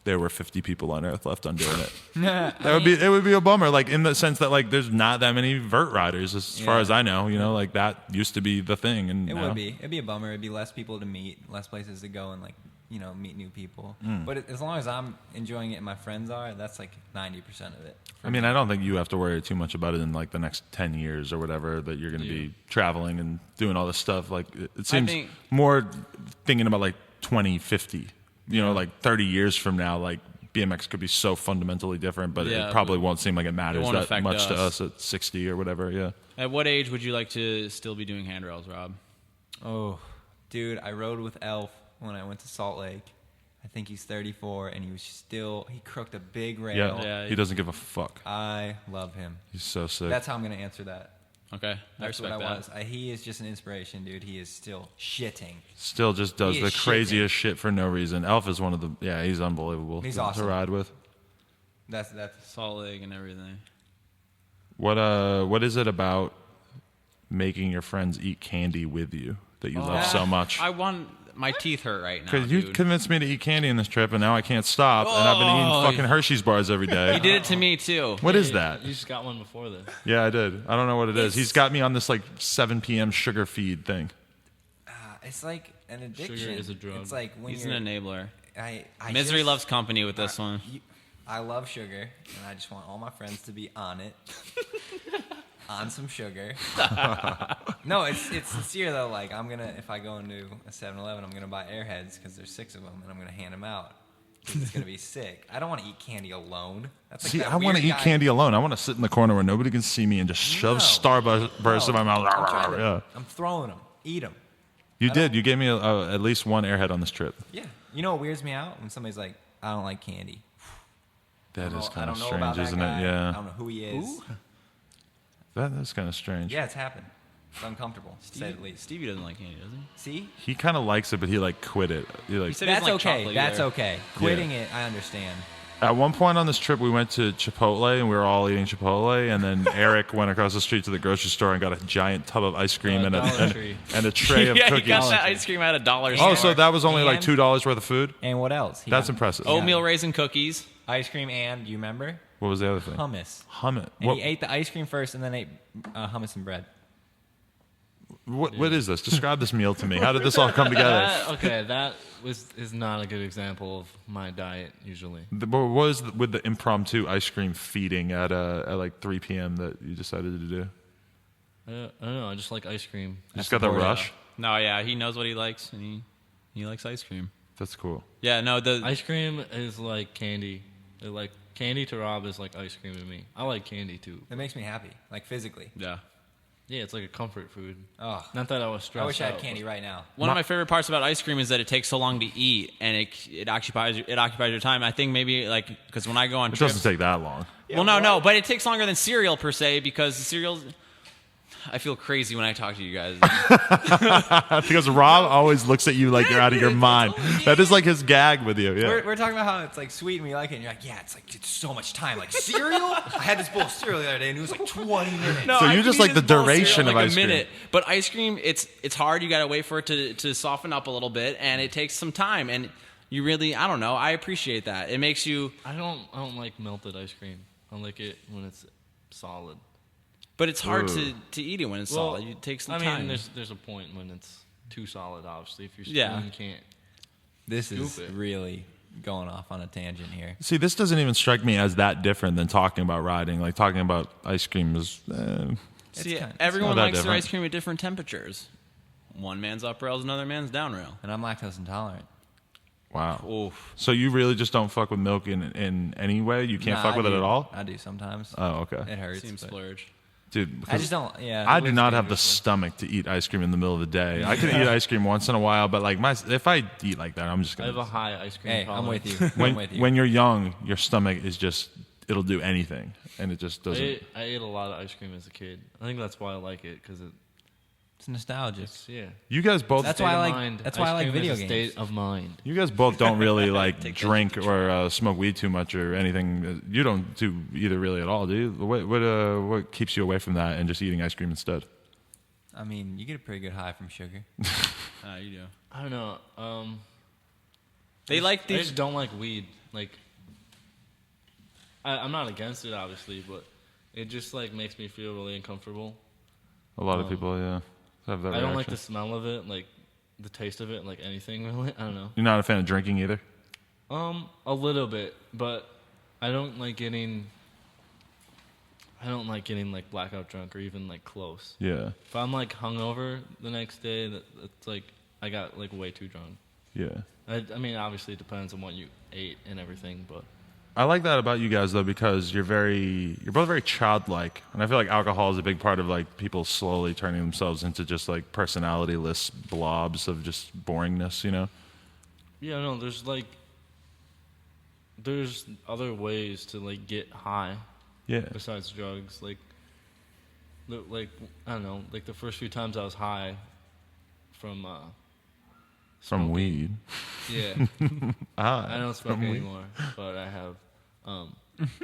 there were 50 people on Earth left on doing it, it would be a bummer. Like in the sense that like there's not that many vert riders as far as I know. Like that used to be the thing, and It now- would be. It'd be a bummer. It'd be less people to meet, less places to go, and like meet new people. But as long as I'm enjoying it and my friends are, that's like 90% of it. I mean, I don't think you have to worry too much about it in like the next 10 years or whatever that you're going to be traveling and doing all this stuff. Like it seems think- more thinking about like 2050, like 30 years from now, like BMX could be so fundamentally different, but Yeah, it probably won't seem like it matters won't that affect much to us. us at 60 or whatever. Yeah. At what age would you like to still be doing handrails, Rob? Oh, dude, I rode with Elf when I went to Salt Lake. I think he's 34, and he crooked a big rail. Yeah. Yeah. He doesn't give a fuck. I love him. He's so sick. That's how I'm going to answer that. Okay, I That's what respect I that. was. He is just an inspiration, dude. He is still shitting. Still just does He the is craziest shit for no reason. Elf is one of the, he's unbelievable He's to awesome. ride with. That's Salt Lake and everything. What is it about making your friends eat candy with you that you love so much? My teeth hurt right now. Because you dude. convinced me to eat candy in this trip, and now I can't stop. And I've been eating fucking Hershey's bars every day. He did it to me too. What is that? You just got one before this. Yeah, I did. I don't know what it is. He's got me on this like 7 p.m. sugar feed thing. it's like an addiction. Sugar is a drug. It's like when He's you're an enabler. I Misery just- loves company with this one. I love sugar, and I just want all my friends to be on it, on some sugar. No, it's sincere though. Like if I go into a 7-Eleven, I'm gonna buy Airheads because there's 6 of them, and I'm gonna hand them out. It's gonna be sick. I don't want to eat candy alone. That's like See, that I want to weird eat guy- candy alone. I want to sit in the corner where nobody can see me and just shove No. Starburst in my mouth. I'm throwing them. Eat them. You did. You gave me at least one Airhead on this trip. Yeah. You know what weirds me out? When somebody's like, I don't like candy. That is I kind of don't know about strange, that isn't guy. it? I Yeah. don't know who he is. That is kind of strange. Yeah, it's happened. It's uncomfortable, to say the least. Stevie doesn't like candy, does he? See? He kind of likes it, but he like quit it. He like said he That's doesn't like okay. chocolate That's either. okay. Quitting it, I understand. At one point on this trip, we went to Chipotle, and we were all eating Chipotle, and then Eric went across the street to the grocery store and got a giant tub of ice cream and Dollar Tree. a tray of Yeah, cookies. he got that ice cream at a dollar Oh, store. so that was only like And- $2 worth of food? And what else? He That's got impressive. Oatmeal raisin cookies. ice cream and, you remember? What was the other thing? Hummus. Hummus. And he ate the ice cream first and then ate hummus and bread. What is this? Describe this meal to me. How did this all come together? That is not a good example of my diet usually. What was with the impromptu ice cream feeding at like 3 p.m. that you decided to do? I don't know. I just like ice cream. You just got the rush. No, yeah, he knows what he likes, and he likes ice cream. That's cool. Yeah, no, Ice cream is like candy. Like candy to Rob is like ice cream to me. I like candy too. It makes me happy, like physically. yeah. Yeah, it's like a comfort food. Oh, Not that I was stressed I wish I had out, candy right now. One of my favorite parts about ice cream is that it takes so long to eat, and it occupies your time. I think maybe like because when I go on It trips, doesn't take that long. well, no, but it takes longer than cereal per se because the cereals. I feel crazy when I talk to you guys. Because Rob always looks at you like you're out of your mind. That is like his gag with you. Yeah. We're talking about how it's like sweet and we like it, and you're like, yeah, it's so much time. Like cereal? I had this bowl of cereal the other day, and it was like 20 minutes. No, So I you could just eat like the this bowl of duration cereal in, of like ice a cream. minute. But ice cream, it's hard. You got to wait for it to soften up a little bit, and it takes some time. And you really, I don't know. I appreciate that. It makes you. I don't like melted ice cream. I like it when it's solid. But it's hard Ooh. to eat it when it's Well, solid. It takes some I time. mean, there's a point when it's too solid. Obviously, if your spoon Yeah. can't. This is Stupid. really going off on a tangent here. See, this doesn't even strike me as that different than talking about riding. Like talking about ice cream is. See, it's everyone not that likes their different. ice cream at different temperatures. One man's up rail is another man's down rail. And I'm lactose intolerant. Wow. Oof. So you really just don't fuck with milk in any way? You can't Nah, fuck I with it do. at all? I do sometimes. Oh, okay. It hurts. Seems but splurge. Dude, I because just don't. Yeah. I it do lives not have the dangerously. stomach to eat ice cream in the middle of the day. I can eat ice cream once in a while, but like if I eat like that, I'm just I have a gonna. high ice cream. Hey, I'm tolerance. with you. When I'm with you. when you're young, your stomach is just it'll do anything, and it just doesn't. I ate a lot of ice cream as a kid. I think that's why I like it because It's nostalgic. it's yeah. You guys both. That's State why I of like- mind. that's why I Ice like cream video is a games. State of mind. You guys both don't really like Take that drink to or smoke weed too much or anything. You don't do either really at all, do you? What keeps you away from that and just eating ice cream instead? I mean, you get a pretty good high from sugar. You do. I don't know. They like I these. just don't like weed. Like, I'm not against it, obviously, but it just like makes me feel really uncomfortable. A lot of people, yeah, have that. I don't like reaction. the smell of it, like the taste of it, like anything really. I don't know. You're not a fan of drinking either. A little bit, but I don't like getting like blackout drunk or even like close. Yeah, If I'm like hungover the next day, that's like I got like way too drunk. yeah. I mean, obviously it depends on what you ate and everything, but I like that about you guys though because you're both very childlike, and I feel like alcohol is a big part of like people slowly turning themselves into just like personality-less blobs of just boringness, you know? yeah, no, there's other ways to like get high Yeah, besides drugs. Like I don't know, like the first few times I was high from from smoking. weed. Yeah. Ah, I don't smoke from weed. anymore, but I have.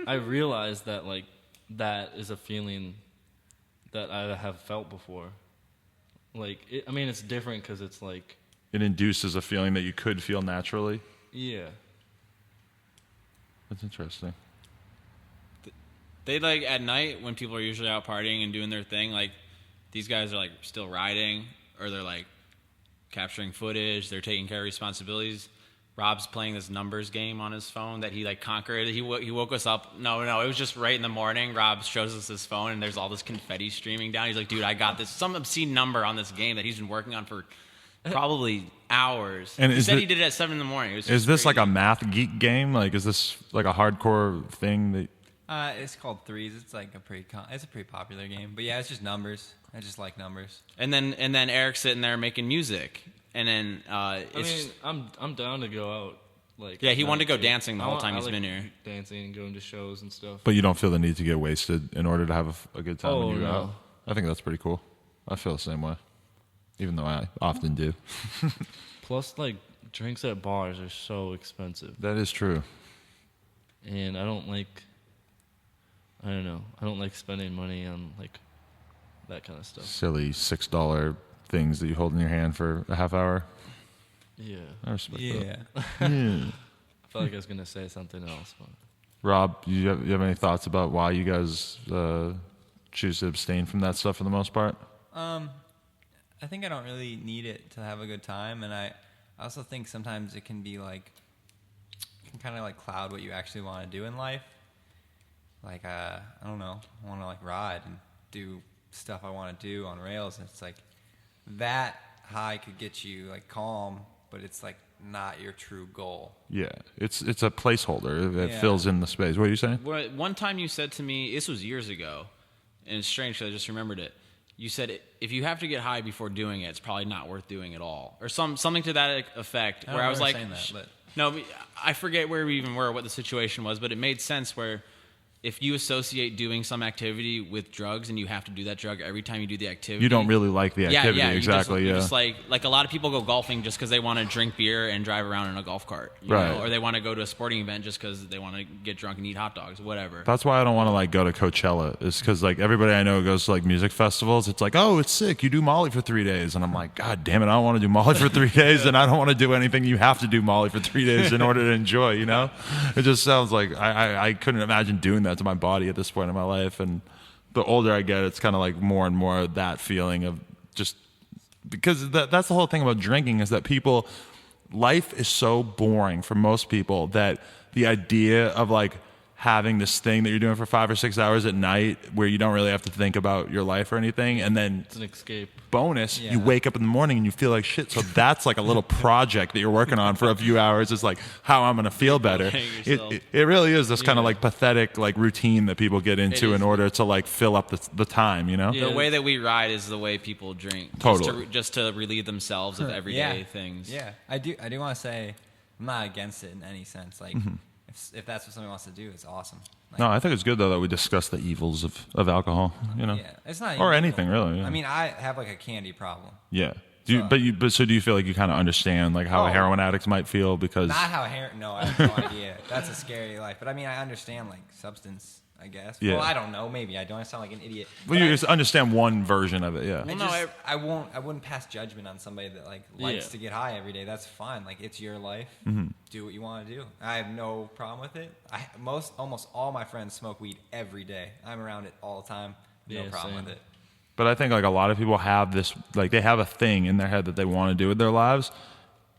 I realized that like that is a feeling that I have felt before. Like, I mean, it's different because it's like, It induces a feeling that you could feel naturally. yeah, That's interesting. They like at night when people are usually out partying and doing their thing. Like these guys are like still riding, or they're like capturing footage. They're taking care of responsibilities. Rob's playing this numbers game on his phone that he like conquered. He woke us up. No, it was just right in the morning. Rob shows us his phone and there's all this confetti streaming down. He's like, dude, I got this. Some obscene number on this game that he's been working on for probably hours. And he is said it- he did it at 7 a.m. It was Is just this like crazy. a math geek game? Like, is this like a hardcore thing that? It's called Threes. It's like it's a pretty popular game. But yeah, it's just numbers. I just like numbers. And then Eric's sitting there making music. And then I it's mean, I'm down to go out. Like, Yeah, he at wanted to go night. dancing the whole I time he's like been here. dancing and going to shows and stuff. But you don't feel the need to get wasted in order to have a good time Oh, when you go no. out. I think that's pretty cool. I feel the same way, even though I often do. Plus, like drinks at bars are so expensive, That is true. and I don't like. I don't know. I don't like spending money on like that kind of stuff. Silly $6 things that you hold in your hand for a half hour. Yeah, I respect that. Yeah. I felt like I was gonna say something else, but Rob, you have any thoughts about why you guys choose to abstain from that stuff for the most part? I think I don't really need it to have a good time, and I also think sometimes it can be like, it can kind of like cloud what you actually want to do in life. Like, I don't know, I want to like ride and do stuff I want to do on rails. And it's like that high could get you like calm, but it's like not your true goal. Yeah, it's a placeholder that fills in the space. What are you saying? One time you said to me, this was years ago, and it's strange because I just remembered it. You said if you have to get high before doing it, it's probably not worth doing at all, or something to that effect. Where I was like, no, I forget where we even were, what the situation was, but it made sense where if you associate doing some activity with drugs and you have to do that drug every time you do the activity, you don't really like the activity. Yeah, exactly. You're just like a lot of people go golfing just because they want to drink beer and drive around in a golf cart, you right? know? Or they want to go to a sporting event just because they want to get drunk and eat hot dogs, whatever. That's why I don't want to like go to Coachella. Is because like everybody I know goes to like music festivals. It's like, oh, it's sick. You do Molly for 3 days, and I'm like, God damn it, I don't want to do Molly for 3 days, and I don't want to do anything. You have to do Molly for 3 days in order to enjoy. You know, it just sounds like I couldn't imagine doing that to my body at this point in my life. And the older I get, it's kind of like more and more that feeling of just because that's the whole thing about drinking is that life is so boring for most people that the idea of like having this thing that you're doing for 5 or 6 hours at night where you don't really have to think about your life or anything, and then it's an escape. Bonus, you wake up in the morning and you feel like shit. So that's like a little project that you're working on for a few hours. It's like how I'm going to feel better. It really is this kind of like pathetic like routine that people get into in order to like fill up the time, you know? The way that we ride is the way people drink. Totally. Just to relieve themselves of everyday things. Yeah, I do want to say I'm not against it in any sense. Like, if that's what somebody wants to do, it's awesome. Like, no, I think it's good though that we discuss the evils of alcohol. You know, it's not or illegal. anything really. Yeah. I mean, I have like a candy problem. Yeah. Do you feel like you kind of understand like how a heroin addict might feel because not how heroin? No, I have no idea. That's a scary life. But I mean, I understand like substance. I guess. Yeah. Well, I don't know. Maybe I don't. I sound like an idiot. Well, you just understand one version of it. Yeah. Well, I wouldn't pass judgment on somebody that like likes to get high every day. That's fine. Like it's your life. Do what you want to do. I have no problem with it. Almost all my friends smoke weed every day. I'm around it all the time. No problem with it. But I think like a lot of people have this like they have a thing in their head that they want to do with their lives.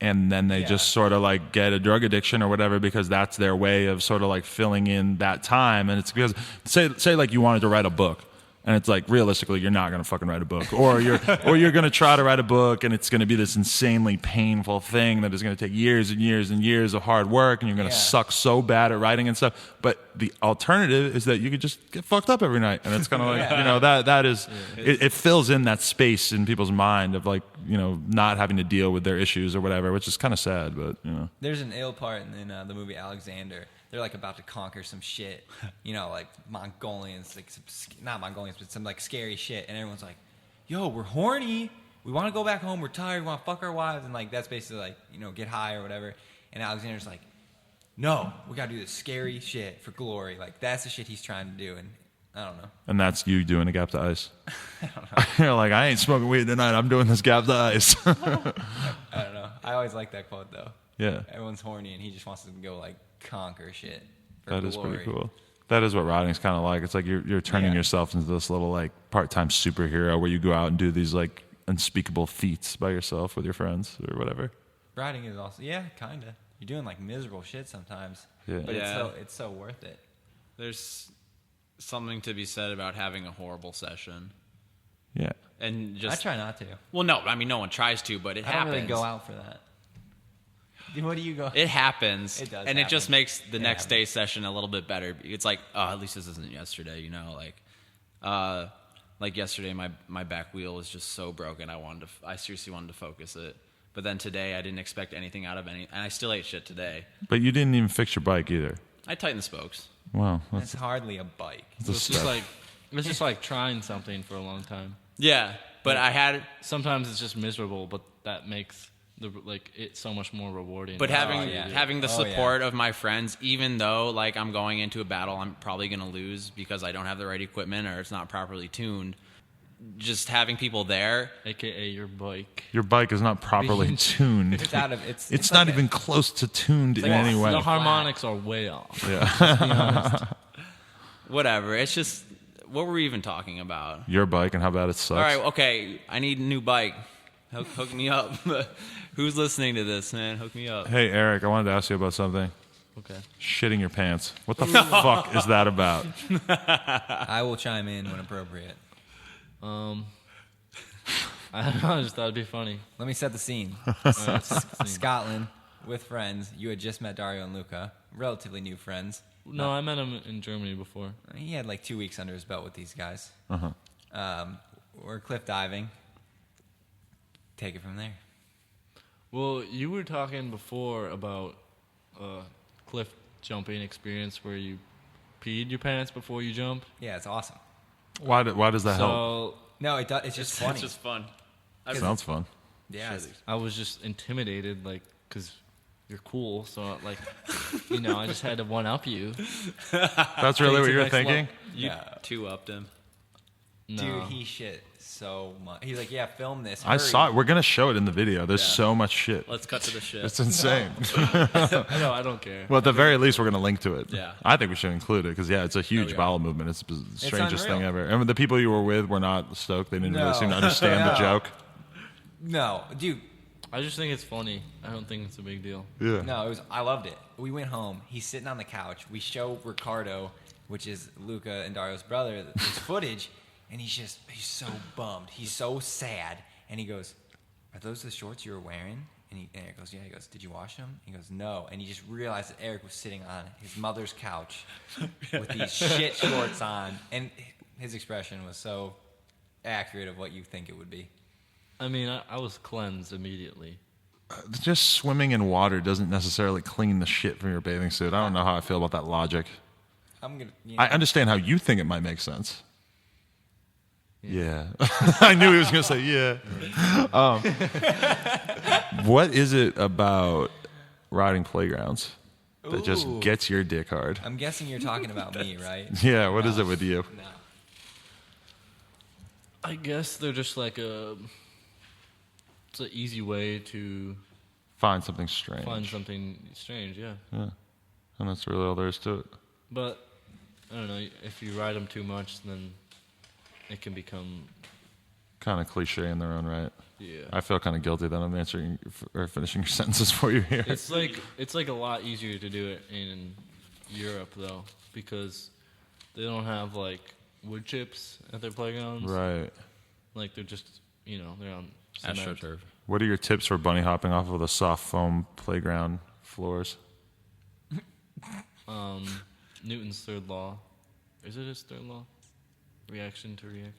And then they just sort of like get a drug addiction or whatever because that's their way of sort of like filling in that time. And it's because say like you wanted to write a book and it's like realistically you're not going to fucking write a book or you're going to try to write a book and it's going to be this insanely painful thing that is going to take years and years and years of hard work and you're going to suck so bad at writing and stuff. But the alternative is that you could just get fucked up every night and it's kind of like you know that is it fills in that space in people's mind of like you know not having to deal with their issues or whatever, which is kind of sad. But you know there's an ill part in the movie Alexander. They're like about to conquer some shit, you know, like Mongolians, like not Mongolians, but some like scary shit. And everyone's like, "Yo, we're horny. We want to go back home. We're tired. We want to fuck our wives." And like that's basically like you know get high or whatever. And Alexander's like, "No, we gotta do this scary shit for glory." Like that's the shit he's trying to do. And I don't know. And that's you doing a Gap to Ice. I don't know. You're like, I ain't smoking weed tonight. I'm doing this Gap to Ice. I don't know. I always like that quote though. Yeah. Everyone's horny and he just wants to go like conquer shit. That is pretty cool. That is what riding's kind of like. It's like you're turning yourself into this little like part-time superhero where you go out and do these like unspeakable feats by yourself with your friends or whatever. Riding is also kind of. You're doing like miserable shit sometimes. Yeah. But it's so worth it. There's something to be said about having a horrible session. Yeah. And just I try not to. Well, no, I mean no one tries to, but it happens. I don't really go out for that. What do you go? It happens. It does. And it just makes the next day's session a little bit better. It's like, oh, at least this isn't yesterday, you know, like yesterday my back wheel was just so broken. I seriously wanted to focus it. But then today I didn't expect anything out of and I still ate shit today. But you didn't even fix your bike either. I tightened the spokes. Wow. That's hardly a bike. It's just like trying something for a long time. Yeah, but sometimes it's just miserable, but that makes it's so much more rewarding. But having the support of my friends, even though like I'm going into a battle I'm probably going to lose because I don't have the right equipment or it's not properly tuned, just having people there, aka your bike. Your bike is not properly tuned. It's not even close to tuned in any way. The harmonics are way off. Yeah. Whatever. It's just what were we even talking about? Your bike and how bad it sucks. All right, okay. I need a new bike. Hook me up. Who's listening to this, man? Hook me up. Hey, Eric, I wanted to ask you about something. Okay. Shitting your pants. What the fuck is that about? I will chime in when appropriate. I don't know. I just thought it'd be funny. Let me set the scene. All right, let's see. Scotland, with friends. You had just met Dario and Luca, relatively new friends. No, I met him in Germany before. He had like 2 weeks under his belt with these guys. Uh-huh. We're cliff diving. Take it from there. Well, you were talking before about cliff jumping experience where you peed your pants before you jump. Yeah, it's awesome. Why does that help? So No, it's just funny. It's just fun. Sounds fun. Yeah, I was just intimidated, like, because you're cool. So, like, you know, I just had to one-up you. That's really what to you were next thinking? You two-upped him. No. dude, he shit so much. He's like, yeah, film this. I hurry. saw it. We're going to show it in the video. There's so much shit. Let's cut to the shit. It's insane. No, I don't care. Well, at the very least, we're going to link to it. Yeah. I think we should include it because, yeah, it's a huge we are. bowel movement. It's the strangest thing unreal. ever. And the people you were with were not stoked. They didn't really No. seem to understand the No. joke. No, dude. I just think it's funny. I don't think it's a big deal. Yeah. No, I loved it. We went home. He's sitting on the couch. We show Ricardo, which is Luca and Dario's brother, this footage, and he's so bummed. He's so sad. And he goes, "Are those the shorts you were wearing?" And Eric goes, "Yeah." He goes, "Did you wash them?" He goes, "No." And he just realized that Eric was sitting on his mother's couch with these shit shorts on. And his expression was so accurate of what you think it would be. I mean, I was cleansed immediately. Just swimming in water doesn't necessarily clean the shit from your bathing suit. I don't know how I feel about that logic. I'm gonna. I understand how you think it might make sense. Yeah. I knew he was going to say yeah. What is it about riding playgrounds that just Ooh. gets your dick hard? I'm guessing you're talking about me, right? Yeah, what is it with you? No. I guess they're just like it's an easy way to Find something strange. find something strange, yeah. Yeah. And that's really all there is to it. But, I don't know, if you ride them too much, then it can become, Kind of cliche in their own right. yeah. I feel kind of guilty that I'm answering or finishing your sentences for you here. It's like a lot easier to do it in Europe, though, because they don't have, like, wood chips at their playgrounds. Right. Like, they're just, they're on AstroTurf. cement. What are your tips for bunny hopping off of the soft foam playground floors? Newton's third law. Is it his third law? Reaction to reaction.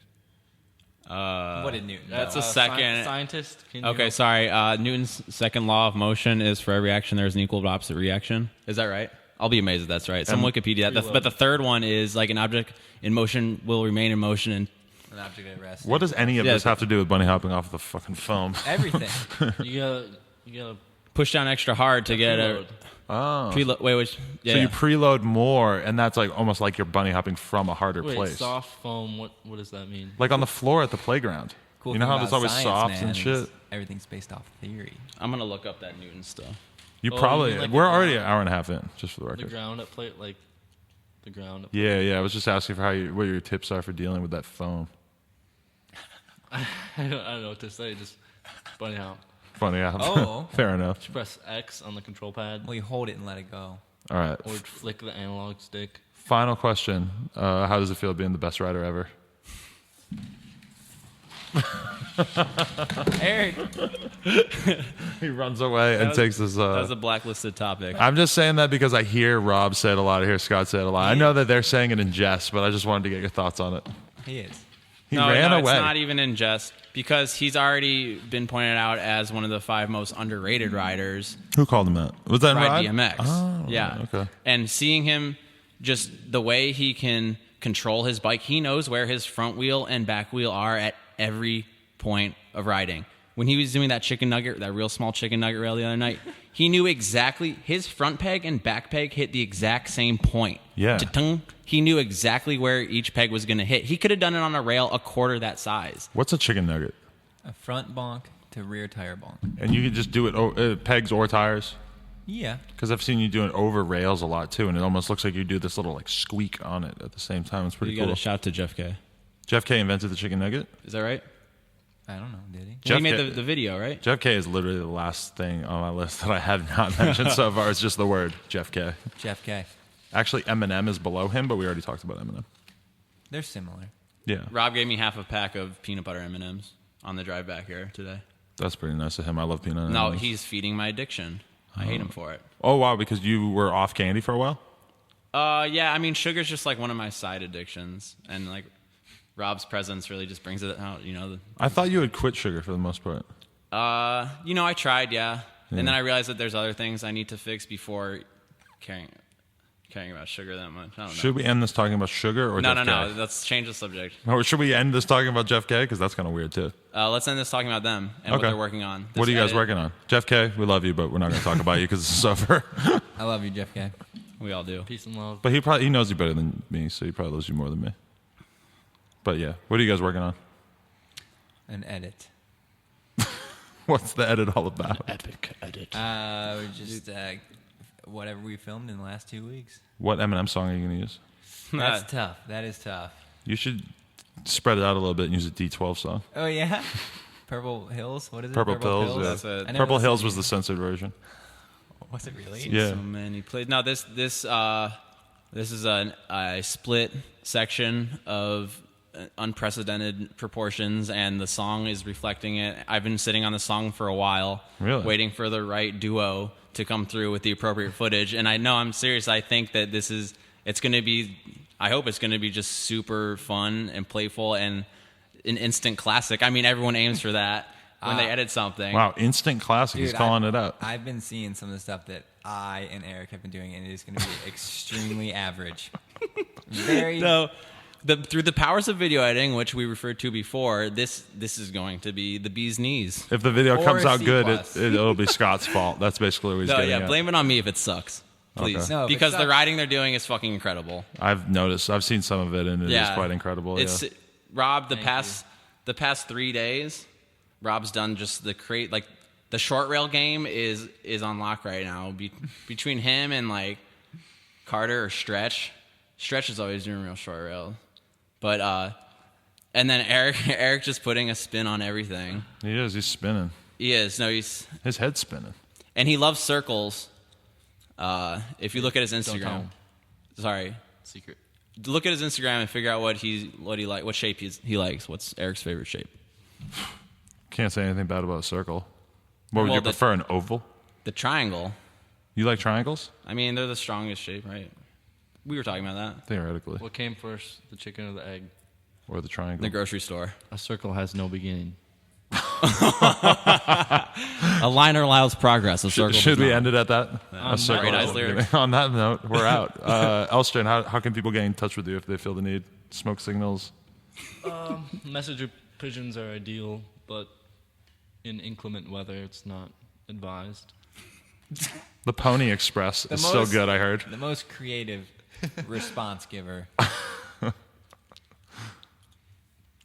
What did Newton? That's know? a second. Scientist? Can you Okay, help? sorry. Newton's second law of motion is for every action there's an equal but opposite reaction. Is that right? I'll be amazed if that's right. Some Wikipedia. But the third one is like an object in motion will remain in motion and An object at rest. What does any of Yeah, this have to do with bunny hopping off the fucking foam? Everything. You gotta push down extra hard to get preload. Oh. preload. Wait, which? Yeah. So you preload more, and that's like almost like you're bunny hopping from a harder Wait, place. soft foam, what does that mean? Like on the floor at the playground. Cool You know thing how about it's always science, soft man, and is shit? Everything's based off theory. I'm gonna look up that Newton stuff. You Oh, probably. you mean like we're the already an ground? hour and a half in, just for the The record. ground at play, like the ground. Yeah. I was just asking for what your tips are for dealing with that foam. I don't know what to say. Just bunny hop. Funny. Yeah. Oh. Fair enough. Just press X on the control pad, Well, you hold it and let it go. All right. or flick the analog stick. Final question. How does it feel being the best rider ever? Eric. He runs away and takes his. That was a blacklisted topic. I'm just saying that because I hear Rob say it a lot. I hear Scott say it a lot. I know that they're saying it in jest, but I just wanted to get your thoughts on it. He is. He no, ran away. It's not even in jest because he's already been pointed out as one of the 5 most underrated riders. Who called him that? Was that in Ride Ride? BMX. Oh, yeah. okay. And seeing him, just the way he can control his bike, he knows where his front wheel and back wheel are at every point of riding. When he was doing that chicken nugget, that real small chicken nugget rail the other night, he knew exactly his front peg and back peg hit the exact same point. Yeah. Ta-tung. He knew exactly where each peg was going to hit. He could have done it on a rail a quarter that size. What's a chicken nugget? A front bonk to rear tire bonk. And you can just do it pegs or tires? Yeah. Because I've seen you do it over rails a lot too, and it almost looks like you do this little like squeak on it at the same time. It's pretty You got cool. to shout to Jeff K. Jeff K invented the chicken nugget. Is that right? I don't know. Did he? Jeff He made K- the video, right? Jeff K is literally the last thing on my list that I have not mentioned so far. It's just the word Jeff K. Jeff K. Actually, Eminem is below him, but we already talked about Eminem. They're similar. Yeah. Rob gave me half a pack of peanut butter M&Ms on the drive back here today. That's pretty nice of him. I love peanut. No, M&Ms. he's feeding my addiction. I hate him for it. Oh, wow, because you were off candy for a while? Yeah, I mean, sugar's just like one of my side addictions. And like Rob's presence really just brings it out, I thought you had quit sugar for the most part. I tried, yeah. And then I realized that there's other things I need to fix before caring about sugar that much. I don't know. Should we end this talking about sugar or Jeff K? No. Let's change the subject. Or should we end this talking about Jeff K? Because that's kind of weird, too. Let's end this talking about them and what they're working on. What are you guys working on? Jeff K, we love you, but we're not going to talk about you because this is over. I love you, Jeff K. We all do. Peace and love. But he knows you better than me, so he probably loves you more than me. But yeah, what are you guys working on? An edit. What's the edit all about? Epic edit. Just whatever we filmed in the last 2 weeks. What Eminem song are you going to use? That's tough. That is tough. You should spread it out a little bit and use a D12 song. Oh, yeah? Purple Hills? What is it? Purple Pills, yeah. That's it. I never Purple listened Hills to was it. the censored version. Was it really? Yeah. So many plays. No, this is a split section of unprecedented proportions, and the song is reflecting it. I've been sitting on the song for a while, Really? waiting for the right duo to come through with the appropriate footage. And I'm serious. I think that it's going to be. I hope it's going to be just super fun and playful and an instant classic. I mean, everyone aims for that when they edit something. Wow, instant classic. He's Dude, calling it out. I've been seeing some of the stuff that I and Eric have been doing, and it is going to be extremely average. Very. So, through the powers of video editing, which we referred to before, this is going to be the bee's knees. If the video Or comes out C+. good, it'll be Scott's fault. That's basically what he's No, getting yeah, at. blame it on me if it sucks, please. Okay. No, if it because the sucks- writing they're doing is fucking incredible. I've noticed. I've seen some of it, and it is quite incredible. It's yeah. Rob. The past 3 days, Rob's done just the short rail game is on lock right now. Between him and like Carter or Stretch is always doing real short rail, but and then Eric just putting a spin on everything. He is. He's spinning. He is. No, he's His head's spinning. and he loves circles. If you look at his tell Instagram, him. sorry, Secret. look at his Instagram and figure out what he like, what shape he likes. What's Eric's favorite shape? Can't say anything bad about a circle. What would Well, you prefer, an oval? The triangle. You like triangles? I mean, they're the strongest shape, right? We were talking about that. Theoretically. What came first, the chicken or the egg? Or the triangle. The grocery store. A circle has no beginning. A liner allows progress. A circle Should does we not. end it at that? A circle. Great Eyes lyrics. On that note, we're out. Elstran, how can people get in touch with you if they feel the need? Smoke signals? Messenger pigeons are ideal, but in inclement weather, it's not advised. The Pony Express is still good, I heard. The most creative response giver.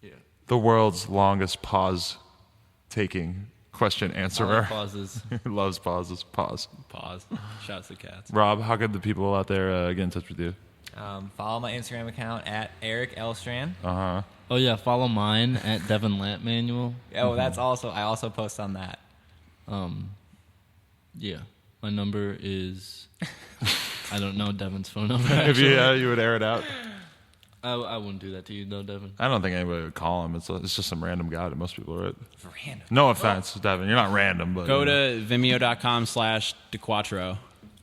Yeah. The world's longest pause-taking question answerer. Pauses. Loves pauses. Pause. Pause. Shouts to cats. Rob, how could the people out there get in touch with you? Follow my Instagram account at Erik Elstran. Oh yeah, follow mine at Devin Lamp Manual. Oh, that's also I also post on that. Yeah, my number is. I don't know Devin's phone number. If Actually. you would air it out. I wouldn't do that to you, though, Devin. I don't think anybody would call him. It's just some random guy to most people, right? Random. No offense, Devin. You're not random, but Go to vimeo.com/Diquattro.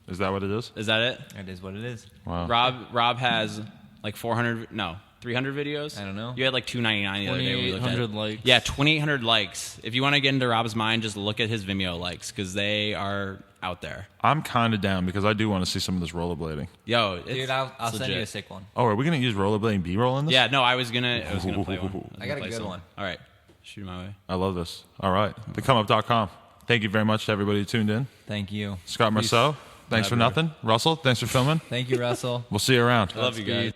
Is that what it is? Is that it? It is what it is. Wow. Rob has like 300 videos. I don't know. You had like 299 the other day when we looked at it. 2,800 likes. Yeah, 2,800 likes. If you want to get into Rob's mind, just look at his Vimeo likes because they are out there. I'm kind of down because I do want to see some of this rollerblading. Yo, it's, Dude, I'll it's send you a legit. sick one. Oh, are we going to use rollerblading B-roll in this? Yeah, no, I was gonna play one. I got a Play good some. one. All right, shoot my way. I love this. All right. TheComeUp.com. Thank you very much to everybody who tuned in. Thank you. Scott Marceau, thanks for nothing. Russell, thanks for filming. Thank you, Russell. We'll see you around. I love you guys.